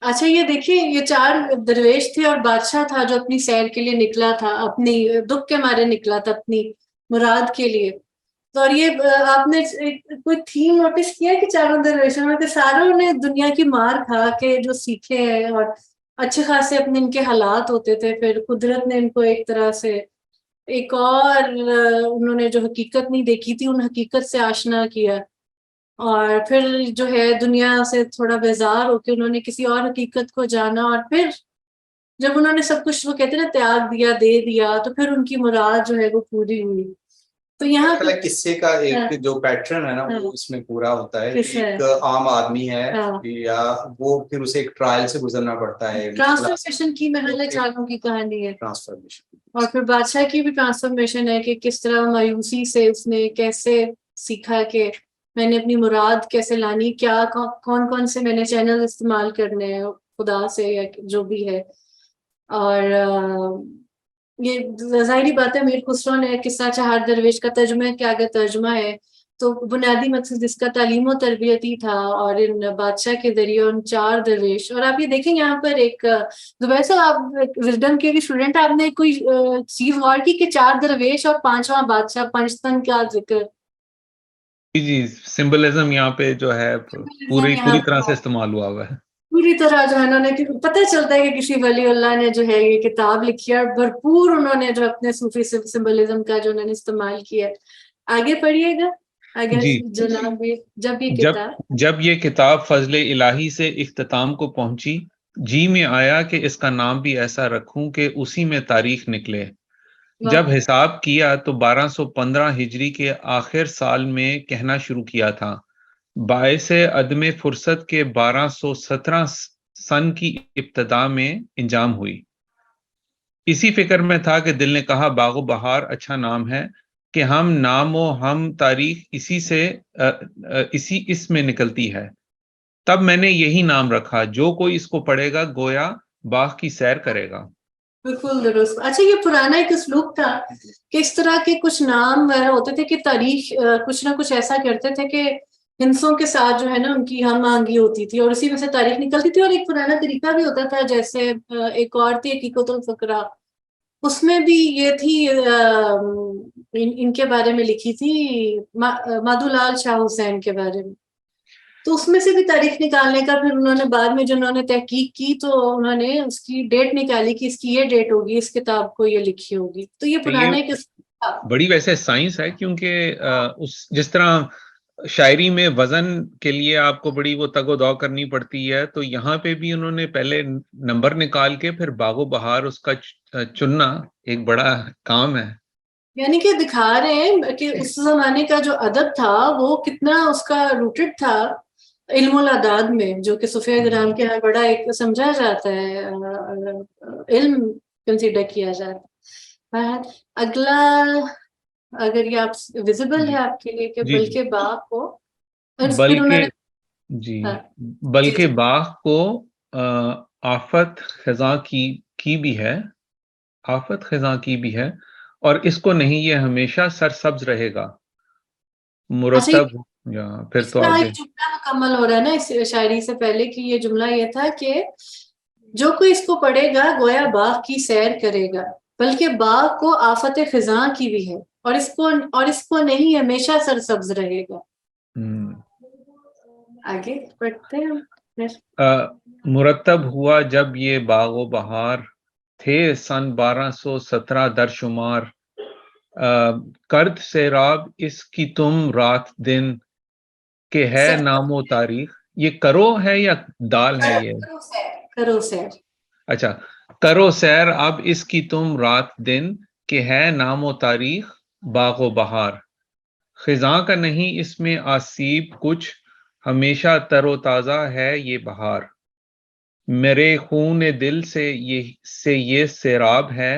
Speaker 1: اچھا یہ دیکھیں یہ چار درویش تھے اور بادشاہ تھا جو اپنی سیر کے لیے نکلا تھا, اپنی دکھ کے مارے نکلا تھا اپنی مراد کے لیے. تو اور یہ آپ نے کوئی تھیم نوٹس کیا کہ چاروں درویشوں میں کہ ساروں نے دنیا کی مار کھا کے جو سیکھے ہیں اور اچھے خاصے اپنے ان کے حالات ہوتے تھے, پھر قدرت نے ان کو ایک طرح سے ایک اور انہوں نے جو حقیقت نہیں دیکھی تھی ان حقیقت سے آشنا کیا, اور پھر جو ہے دنیا سے تھوڑا بیزار ہو کے انہوں نے کسی اور حقیقت کو جانا, اور پھر جب انہوں نے سب کچھ وہ کہتے ہیں نا تیاگ دیا دے دیا تو پھر ان کی مراد جو ہے وہ پوری ہوئی. تو یہاں
Speaker 2: قصے کا ایک جو پیٹرن ہے نا وہ اس میں پورا ہوتا ہے. ایک عام آدمی ہے یا وہ پھر اسے ایک ٹرائل سے گزرنا پڑتا ہے.
Speaker 1: ٹرانسفارمیشن کی محل چالوں کی کہانی ہے,
Speaker 2: ٹرانسفارمیشن,
Speaker 1: اور پھر بادشاہ کی بھی ٹرانسفارمیشن ہے کہ کس طرح مایوسی سے اس نے کیسے سیکھا کہ میں نے اپنی مراد کیسے لانی, کیا کون کون سے میں نے چینل استعمال کرنے ہیں خدا سے یا جو بھی ہے. اور یہ ظاہری بات ہے میر خسرو نے قصہ چہار درویش کا ترجمہ کیا گیا ترجمہ ہے, تو بنیادی مقصد اس کا تعلیم و تربیت ہی تھا, اور ان بادشاہ کے ذریعے ان چار درویش. اور آپ یہ دیکھیں یہاں پر ایک زبیر صاحب آپ وزڈم کے اسٹوڈنٹ, آپ نے کوئی چیز غور کی کہ چار درویش اور پانچواں بادشاہ پنجتن کا ذکر.
Speaker 6: جی سمبلزم یہاں پہ جو ہے پوری طرح سے استعمال ہوا ہے.
Speaker 1: پوری طرح جو ہے انہوں نے پتہ چلتا ہے کہ کسی ولی اللہ نے جو ہے یہ کتاب لکھی ہے, اور بھرپور انہوں نے جو اپنے صوفی سمبلزم کا جو انہوں نے استعمال کیا ہے. آگے پڑھیے گا اگر جناب
Speaker 6: جب یہ کتاب فضل الہی سے اختتام کو پہنچی جی میں آیا کہ اس کا نام بھی ایسا رکھوں کہ اسی میں تاریخ نکلے. جب حساب کیا تو 1215 ہجری کے آخر سال میں کہنا شروع کیا تھا, باعث عدم فرصت کے 1217 سن کی ابتدا میں انجام ہوئی. اسی فکر میں تھا کہ دل نے کہا باغ و بہار اچھا نام ہے کہ ہم نام و ہم تاریخ اسی اس میں نکلتی ہے. تب میں نے یہی نام رکھا, جو کوئی اس کو پڑھے گا گویا باغ کی سیر کرے گا.
Speaker 1: بالکل درست. اچھا یہ پرانا ایک اسلوب تھا کہ اس طرح کے کچھ نام وغیرہ ہوتے تھے کہ تاریخ کچھ نہ کچھ ایسا کرتے تھے کہ ہنسوں کے ساتھ جو ہے نا ان کی ہم آہنگی ہوتی تھی اور اسی میں سے تاریخ نکلتی تھی. اور ایک پرانا طریقہ بھی ہوتا تھا, جیسے ایک اور تھی حقیقت الفقرا, اس میں بھی یہ تھی, ان کے بارے میں لکھی تھی, مادھو لال شاہ حسین کے بارے میں. تو اس میں سے بھی تاریخ نکالنے کا پھر انہوں نے بعد میں جو انہوں نے تحقیق کی تو انہوں نے اس کی ڈیٹ نکالی کہ اس کی یہ ڈیٹ ہوگی, اس کتاب کو یہ لکھی ہوگی. تو یہ پرانے
Speaker 6: بڑی ویسے سائنس ہے, کیونکہ اس جس طرح شاعری میں وزن کے لیے آپ کو بڑی وہ تگ و دو کرنی پڑتی ہے, تو یہاں پہ بھی انہوں نے پہلے نمبر نکال کے پھر باغ و بہار اس کا چننا ایک بڑا کام ہے.
Speaker 1: یعنی کہ دکھا رہے ہیں کہ اس زمانے کا جو ادب تھا وہ کتنا اس کا روٹڈ تھا علم الاداد میں, جو کہ صوفیہ کرام کے یہاں بڑا ایک سمجھا جاتا ہے, علم کنسیڈر کیا جاتا ہے. اگلا اگر یہ آپ ویزیبل ہے آپ کے لیے کہ
Speaker 6: جی
Speaker 1: بلکہ باغ کو,
Speaker 6: بلکہ بلکہ باغ کو آفت خزاں کی بھی ہے, آفت خزاں کی بھی ہے, اور اس کو نہیں یہ ہمیشہ سرسبز رہے گا مرتب. پھر تو آگے
Speaker 1: ایک جملہ مکمل ہو رہا ہے نا اس شاعری سے پہلے کہ یہ جملہ یہ تھا کہ جو کوئی اس کو پڑھے گا گویا باغ کی سیر کرے گا, بلکہ باغ کو آفت خزاں کی بھی ہے, اور اس کو نہیں ہمیشہ سرسبز رہے گا. آگے پڑھتے ہیں.
Speaker 6: مرتب ہوا جب یہ باغ و بہار تھے سن 1217 در شمار, کرد سیراب اس کی تم رات دن کہ ہے نام و تاریخ. یہ کرو ہے یا دال ہے؟ یہ
Speaker 1: کرو سیر.
Speaker 6: اچھا, کرو سیر اب اس کی تم رات دن کہ ہے نام و تاریخ باغ و بہار. خزاں کا نہیں اس میں آسیب کچھ, ہمیشہ تر و تازہ ہے یہ بہار. میرے خون دل سے یہ سیراب ہے,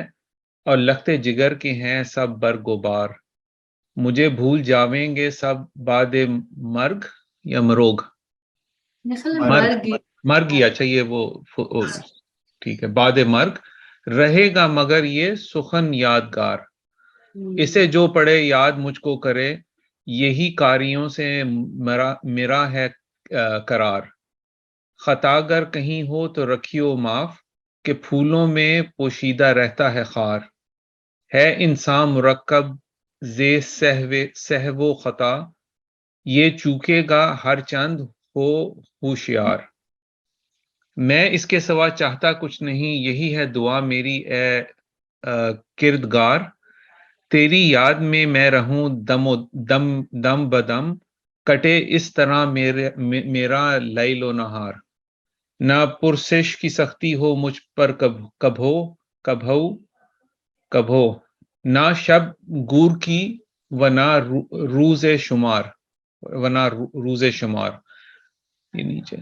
Speaker 6: اور لخت جگر کے ہیں سب برگ و بار. مجھے بھول جاویں گے سب بعد مرگ یا مروگ, مرگ ہی, اچھا یہ وہ ٹھیک ہے, بعد مرگ رہے گا مگر یہ سخن یادگار. اسے جو پڑھے یاد مجھ کو کرے, یہی کاریوں سے میرا ہے قرار. خطا گر کہیں ہو تو رکھیو معاف, کہ پھولوں میں پوشیدہ رہتا ہے خار. ہے انسان مرکب زے سہو و خطا, یہ چوکے گا ہر چند ہو ہوشیار. میں اس کے سوا چاہتا کچھ نہیں, یہی ہے دعا میری اے کردگار. تیری یاد میں رہوں دم بدم, کٹے اس طرح میرا لیل و نہار. نہ پرسش کی سختی ہو مجھ پر کبھو, نہ شب گور کی و نہ روز شمار. یہ نیچے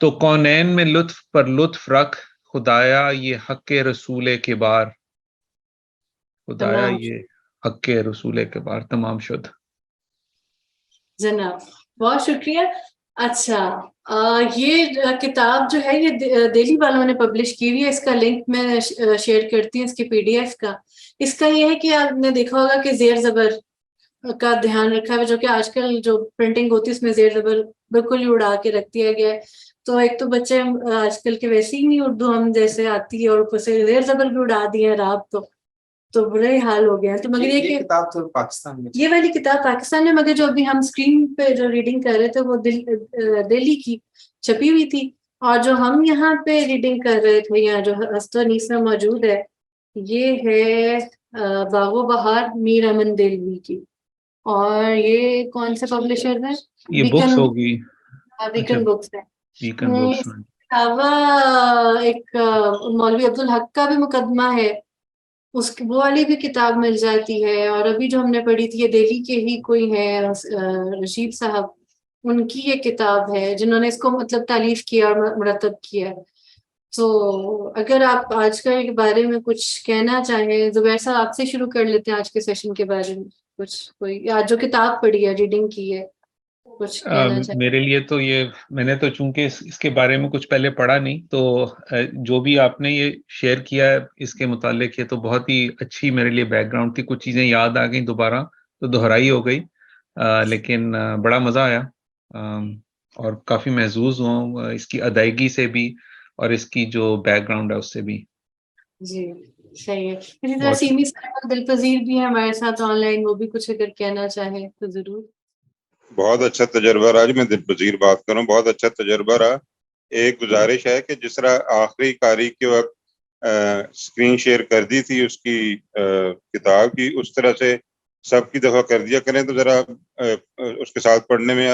Speaker 6: تو کونین میں لطف پر لطف رکھ, خدایا یہ حق رسول کے بار. خدایا یہ حق کے رسول کے بار تمام شد.
Speaker 1: جناب بہت شکریہ. اچھا, یہ کتاب جو ہے یہ دہلی والوں نے پبلش کی ہوئی ہے, اس کا لنک میں شیئر کرتی ہوں, اس کی PDF کا. اس کا یہ ہے کہ آپ نے دیکھا ہوگا کہ زیر زبر کا دھیان رکھا ہے, جو کہ آج کل جو پرنٹنگ ہوتی ہے اس میں زیر زبر بالکل ہی اڑا کے رکھ دیا گیا ہے. تو ایک تو بچے آج کل کے ویسے ہی نہیں اردو ہم جیسے آتی ہے, اور اوپر سے زیر زبر بھی اڑا دیے ہیں آپ, تو برے حال ہو گیا. تو مگر یہ
Speaker 2: کتاب تو پاکستان میں,
Speaker 1: یہ والی کتاب پاکستان میں, مگر جو ابھی ہم اسکرین پہ جو ریڈنگ کر رہے تھے وہ دہلی کی چھپی ہوئی تھی, اور جو ہم یہاں پہ ریڈنگ کر رہے تھے یہاں جو ہست و نیس میں موجود ہے یہ ہے باغ و بہار میر امن دہلوی کی. اور یہ کون سے پبلشر ہے؟
Speaker 6: یہ بکس ہوگی,
Speaker 1: بیکن بکس ہے.
Speaker 6: Bacon books.
Speaker 1: ایک مولوی عبدالحق کا بھی مقدمہ ہے, وہ والی بھی کتاب مل جاتی ہے. اور ابھی جو ہم نے پڑھی تھی یہ دہلی کے ہی کوئی ہے رشید صاحب, ان کی یہ کتاب ہے جنہوں نے اس کو مطلب تالیف کیا اور مرتب کیا. تو اگر آپ آج کا کے بارے میں کچھ کہنا چاہیں, زبیر صاحب آپ سے شروع کر لیتے ہیں آج کے سیشن کے بارے میں. کچھ کوئی آج جو کتاب پڑھی ہے ریڈنگ کی ہے کچھ کہنا چاہیں؟
Speaker 6: میرے لیے تو یہ, میں نے تو چونکہ اس کے بارے میں کچھ پہلے پڑھا نہیں, تو جو بھی آپ نے یہ شیئر کیا ہے اس کے متعلق, یہ تو بہت ہی اچھی میرے لیے بیک گراؤنڈ تھی. کچھ چیزیں یاد آ گئیں دوبارہ, تو دہرائی ہو گئی, لیکن بڑا مزہ آیا. اور کافی محظوظ ہوں اس کی ادائیگی سے بھی اور اس کی جو بیک گراؤنڈ ہے اس سے بھی.
Speaker 1: جی صحیح ہے. اسی طرح سیمی صاحب دلپذیر بھی ہے ہمارے ساتھ آن لائن, وہ بھی کچھ اگر کہنا چاہیں تو ضرور.
Speaker 7: بہت اچھا تجربہ رہا جی. میں دلپذیر بات کروں, بہت اچھا تجربہ رہا. ایک گزارش ہے کہ جس طرح آخری قاری کے وقت اسکرین شیئر کر دی تھی اس کی کتاب کی, اس طرح سے سب کی دفعہ کر دیا کریں تو ذرا اس کے ساتھ پڑھنے میں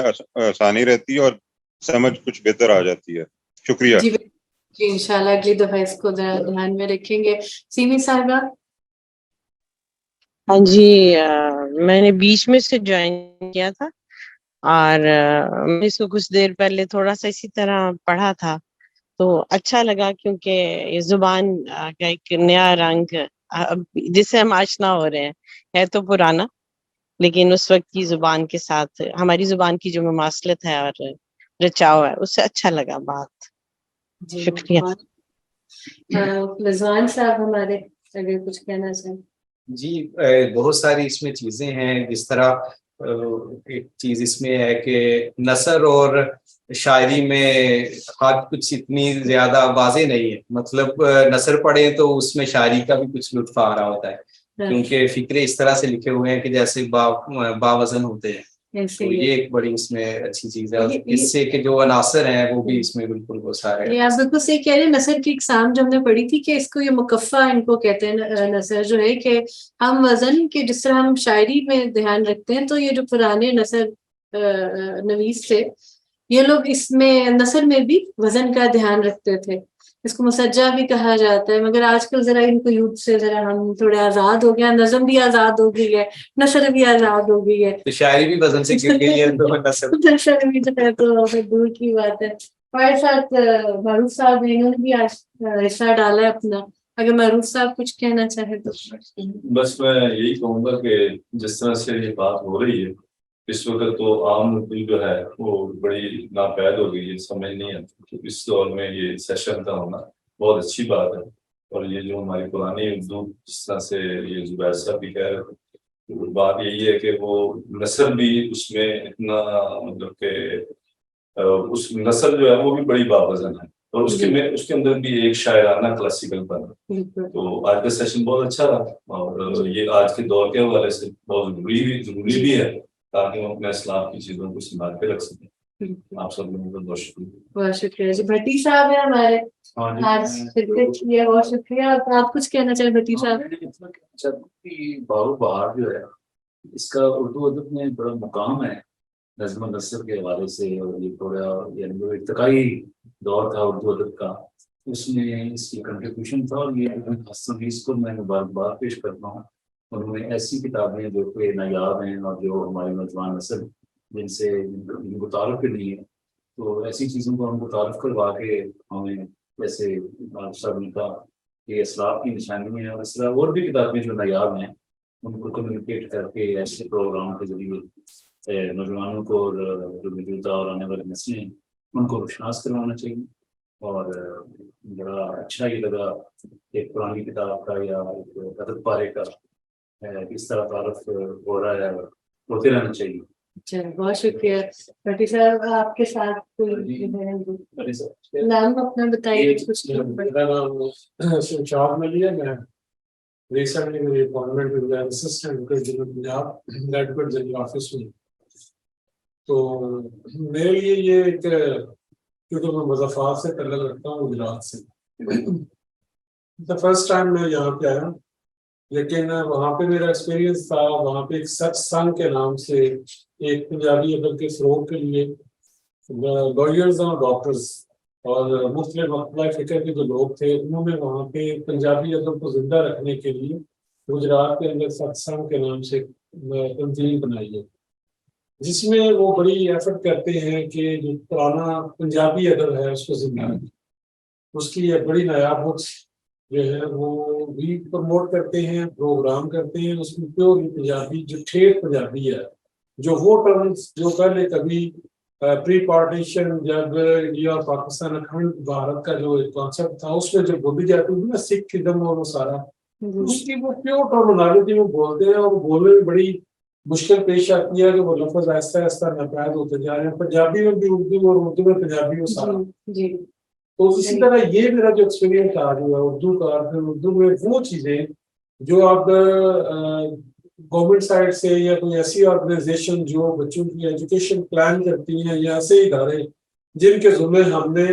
Speaker 7: آسانی رہتی ہے اور سمجھ کچھ بہتر آ جاتی ہے. شکریہ.
Speaker 1: جی انشاءاللہ اگلی دفعہ اس کو ذرا دھیان میں رکھیں گے. سیمی صاحبہ.
Speaker 5: ہاں جی, میں نے بیچ میں سے جوائن کیا تھا اور میں اس کو کچھ دیر پہلے تھوڑا سا اسی طرح پڑھا تھا تو اچھا لگا, کیونکہ یہ زبان کا ایک نیا رنگ جس سے ہم آشنا ہو رہے ہیں, ہے تو پرانا لیکن اس وقت کی زبان کے ساتھ ہماری زبان کی جو مماثلت ہے اور رچاؤ ہے اس سے اچھا لگا بات. شکریہ.
Speaker 1: رضوان صاحب ہمارے اگر کچھ کہنا چاہیں.
Speaker 2: جی بہت ساری اس میں چیزیں ہیں. جس طرح ایک چیز اس میں ہے کہ نثر اور شاعری میں خط کچھ اتنی زیادہ واضح نہیں ہے. مطلب نثر پڑھیں تو اس میں شاعری کا بھی کچھ لطف آ رہا ہوتا ہے, کیونکہ فکرے اس طرح سے لکھے ہوئے ہیں کہ جیسے باوزن ہوتے ہیں. تو یہ ایک بڑی اس میں اچھی چیز ہے. اس سے کہ جو عناصر ہیں وہ بھی اس میں بالکل وہ سارے.
Speaker 1: یہ آپ بالکل صحیح کہہ رہے ہیں. نثر کی اقسام جو ہم نے پڑھی تھی کہ اس کو یہ مکفہ ان کو کہتے ہیں. نثر جو ہے کہ ہم وزن کے جس طرح ہم شاعری میں دھیان رکھتے ہیں تو یہ جو پرانے نثر نویس تھے یہ لوگ اس میں نثر میں بھی وزن کا دھیان رکھتے تھے. اس کو مسجع بھی کہا جاتا ہے, مگر آج کل ذرا ان کو یوتھ سے ذرا ہم تھوڑے آزاد ہو گیا, نظم بھی آزاد ہو گئی ہے, نثر بھی آزاد ہو گئی ہے,
Speaker 2: تو شاعری بھی وزن سے گر گئی ہے تو
Speaker 1: نثر بھی جو ہے تو دور کی بات ہے. ہمارے ساتھ معروف صاحب ہیں, انہوں نے بھی آج حصہ ڈالا ہے اپنا. اگر معروف صاحب کچھ کہنا چاہے تو.
Speaker 4: بس میں یہی کہوں گا کہ جس طرح سے یہ بات ہو رہی ہے اس وقت تو عام اردو جو ہے وہ بڑی ناپید ہو گئی ہے, سمجھ نہیں آتی. اس دور میں یہ سیشن کا ہونا بہت اچھی بات ہے. اور یہ جو ہماری پرانی اردو جس طرح سے یہ زبیر صاحب بھی کہہ رہے تھے, بات یہی ہے کہ وہ نثر بھی اس میں اتنا مطلب کہ اس نثر جو ہے وہ بھی بڑی باوزن ہے اور اس کے اندر بھی ایک شاعرانہ کلاسیکل پن ہے. تو آج کا سیشن بہت اچھا رہا اور یہ آج کے دور کے حوالے سے بہت ضروری بھی ہے تاکہ ہم اپنے اسلام کی چیزوں کو سنبھال کے رکھ سکیں. آپ سب لوگوں کا بہت شکریہ.
Speaker 1: بہت شکریہ جی. بھٹی صاحب ہیں ہمارے آج شرکت کی ہے, بہت شکریہ. آپ کچھ کہنا چاہیں بھٹی صاحب؟
Speaker 8: بارو بہار جو ہے اس کا اردو ادب میں بڑا مقام ہے نظم و نثر کے حوالے سے, اور یہ تھوڑا یعنی جو ارتقائی دور تھا اردو ادب کا اس میں اس کی کنٹریبیوشن تھا. اور یہ حسن حیث کو میں مبارکباد پیش کرتا ہوں. انہوں نے ایسی کتابیں جو کہ نایاب ہیں اور جو ہمارے نوجوان نسل جن سے ان کو تعارف بھی نہیں ہے تو ایسی چیزوں کو ہم کو تعارف کروا کے ہمیں جیسے صاحب نے کہا کہ اسلاف کی نشانی ہے, اور اس طرح اور بھی کتابیں جو نایاب ہیں ان کو کمیونیکیٹ کر کے ایسے پروگرام کے ذریعے نوجوانوں کو جو موجودہ اور آنے والے نسلیں ہیں ان کو روشناس کروانا چاہیے. اور بڑا اچھا یہ لگا ایک پرانی کتاب کا یا ایک ادب پارے کا اس طرح تعارف ہو رہا ہے اور ہوتے رہنا چاہیے.
Speaker 1: اچھا بہت شکریہ. بھٹی صاحب آپ کے ساتھ نام اپنا بتائیے.
Speaker 3: میرا نام شمشاد ملی ہے. میں ریسنٹلی میری اپوائنٹمنٹ ہوئی ہے اسسٹنٹ پنجاب گریجویٹ ذریعے آفس میں. تو میرے لیے یہ ایک کیونکہ میں مظفرآباد سے تعلق رکھتا ہوں گجرات سے. فرسٹ ٹائم میں یہاں پہ آیا, لیکن وہاں پہ میرا ایکسپیرینس تھا. وہاں پہ ایک سچ سنگ کے نام سے ایک پنجابی ادب کے فروغ کے لیے لائرز اور ڈاکٹرز اور مختلف مقبلہ فکر کے جو لوگ تھے انہوں نے وہاں پہ پنجابی ادب کو زندہ رکھنے کے لیے گجرات کے اندر سچ سنگ کے نام سے تنظیم بنائی ہے, جس میں وہ بڑی ایفرٹ کرتے ہیں کہ جو پرانا پنجابی ادب ہے اس کو زندہ رکھیں. اس کی ایک بڑی نایاب بکس جو ہے وہ بھی پروموٹ کرتے ہیں, پروگرام کرتے ہیں. اس میں پیور پنجابی جو ٹھیک پنجابی ہے, جو وہ ٹرمز جو پہلے کبھی پری پارٹیشن جب انڈیا اور پاکستان اکھنڈ بھارت کا جو کانسیپٹ تھا اس میں جو بولی جاتی تھی نا سکھ ازم اور وہ سارا اس کی وہ پیور ٹرمنالوجی میں بولتے ہیں اور بولنے میں بڑی
Speaker 9: مشکل پیش آتی ہے کہ وہ لفظ آہستہ آہستہ ناپید ہوتے جا رہے ہیں، پنجابی میں بھی اردو اور اردو میں پنجابی میں سارا.
Speaker 1: جی
Speaker 9: تو اسی طرح یہ میرا جو ایکسپیرینس رہا جو ہے اردو کا، پھر اردو میں وہ چیزیں جو آپ گورنمنٹ سائڈ سے یا کوئی ایسی آرگنائزیشن جو بچوں کی ایجوکیشن پلان کرتی ہیں یا ایسے ادارے جن کے ذمے ہم نے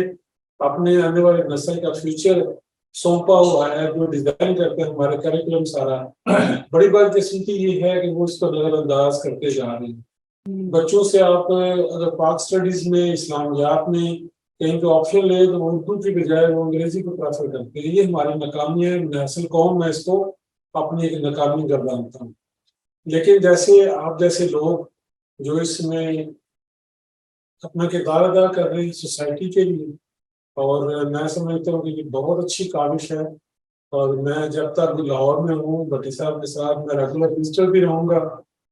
Speaker 9: اپنے آنے والے نسل کا فیوچر سونپا ہوا ہے، جو ڈیزائن کرتے ہیں ہمارے کریکولم سارا، بڑی بات قسمتی یہ ہے کہ وہ اس کو نظر انداز کرتے جا رہے ہیں. بچوں سے آپ اگر پاک اسٹڈیز میں اسلامیات میں کہیں پہ آپشن لے تو اردو کی بجائے وہ انگریزی کو پریفر کرتے ہیں. یہ ہماری ناکامی ہے، میں اصل قوم میں اس کو اپنی ایک ناکامی گردانتا ہوں. لیکن جیسے آپ جیسے لوگ جو اس میں اپنا کردار ادا کر رہے ہیں سوسائٹی کے لیے، اور میں سمجھتا ہوں کہ یہ بہت اچھی کاوش ہے. اور میں جب تک لاہور میں ہوں بھٹی صاحب کے ساتھ میں ریگولر وزٹر بھی رہوں گا،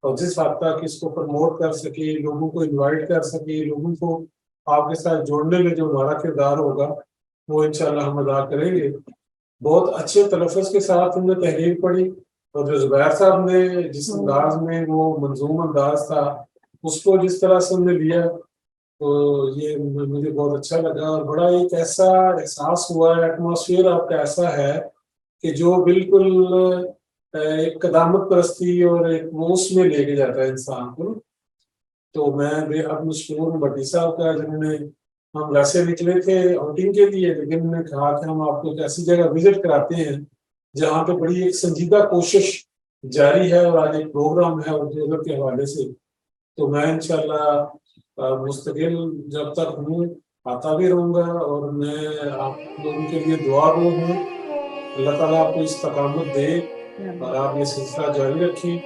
Speaker 9: اور جس حد تک اس کو پروموٹ کر سکے، لوگوں کو انوائٹ کر سکے، لوگوں کو آپ کے ساتھ جوڑنے میں جو ہمارا کردار ہوگا وہ انشاءاللہ ہم ادا کریں گے. بہت اچھے تلفظ کے ساتھ ہم نے تحریر پڑھی، اور جو زبیر صاحب نے جس انداز میں وہ منظوم انداز تھا اس کو جس طرح سے ہم نے لیا تو یہ مجھے بہت اچھا لگا. اور بڑا ایک ایسا احساس ہوا ہے، ایٹماسفیئر آپ کا ایسا ہے کہ جو بالکل ایک قدامت پرستی اور ایک موس میں لے کے جاتا ہے انسان کو. تو میں بے حد مشکور ہوں بھٹی صاحب کا، جنہوں نے ہم ویسے نکلے تھے آؤٹنگ کے لیے، لیکن انہوں نے کہا کہ ہم آپ کو ایک ایسی جگہ وزٹ کراتے ہیں جہاں پہ بڑی ایک سنجیدہ کوشش جاری ہے، اور آج ایک پروگرام ہے اردو ادب کے حوالے سے. تو میں انشاءاللہ مستقل جب تک ہوں آتا بھی رہوں گا، اور میں آپ لوگوں کے لیے دعا گو ہوں. اللہ تعالیٰ آپ کو استقامت دے اور آپ یہ سلسلہ جاری رکھیں،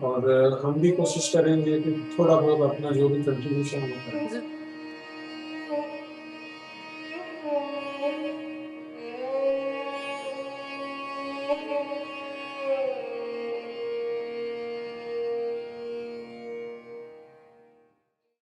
Speaker 9: اور ہم بھی کوشش کریں گے کہ تھوڑا بہت اپنا جو بھی کنٹریبیوشن ہوتا ہے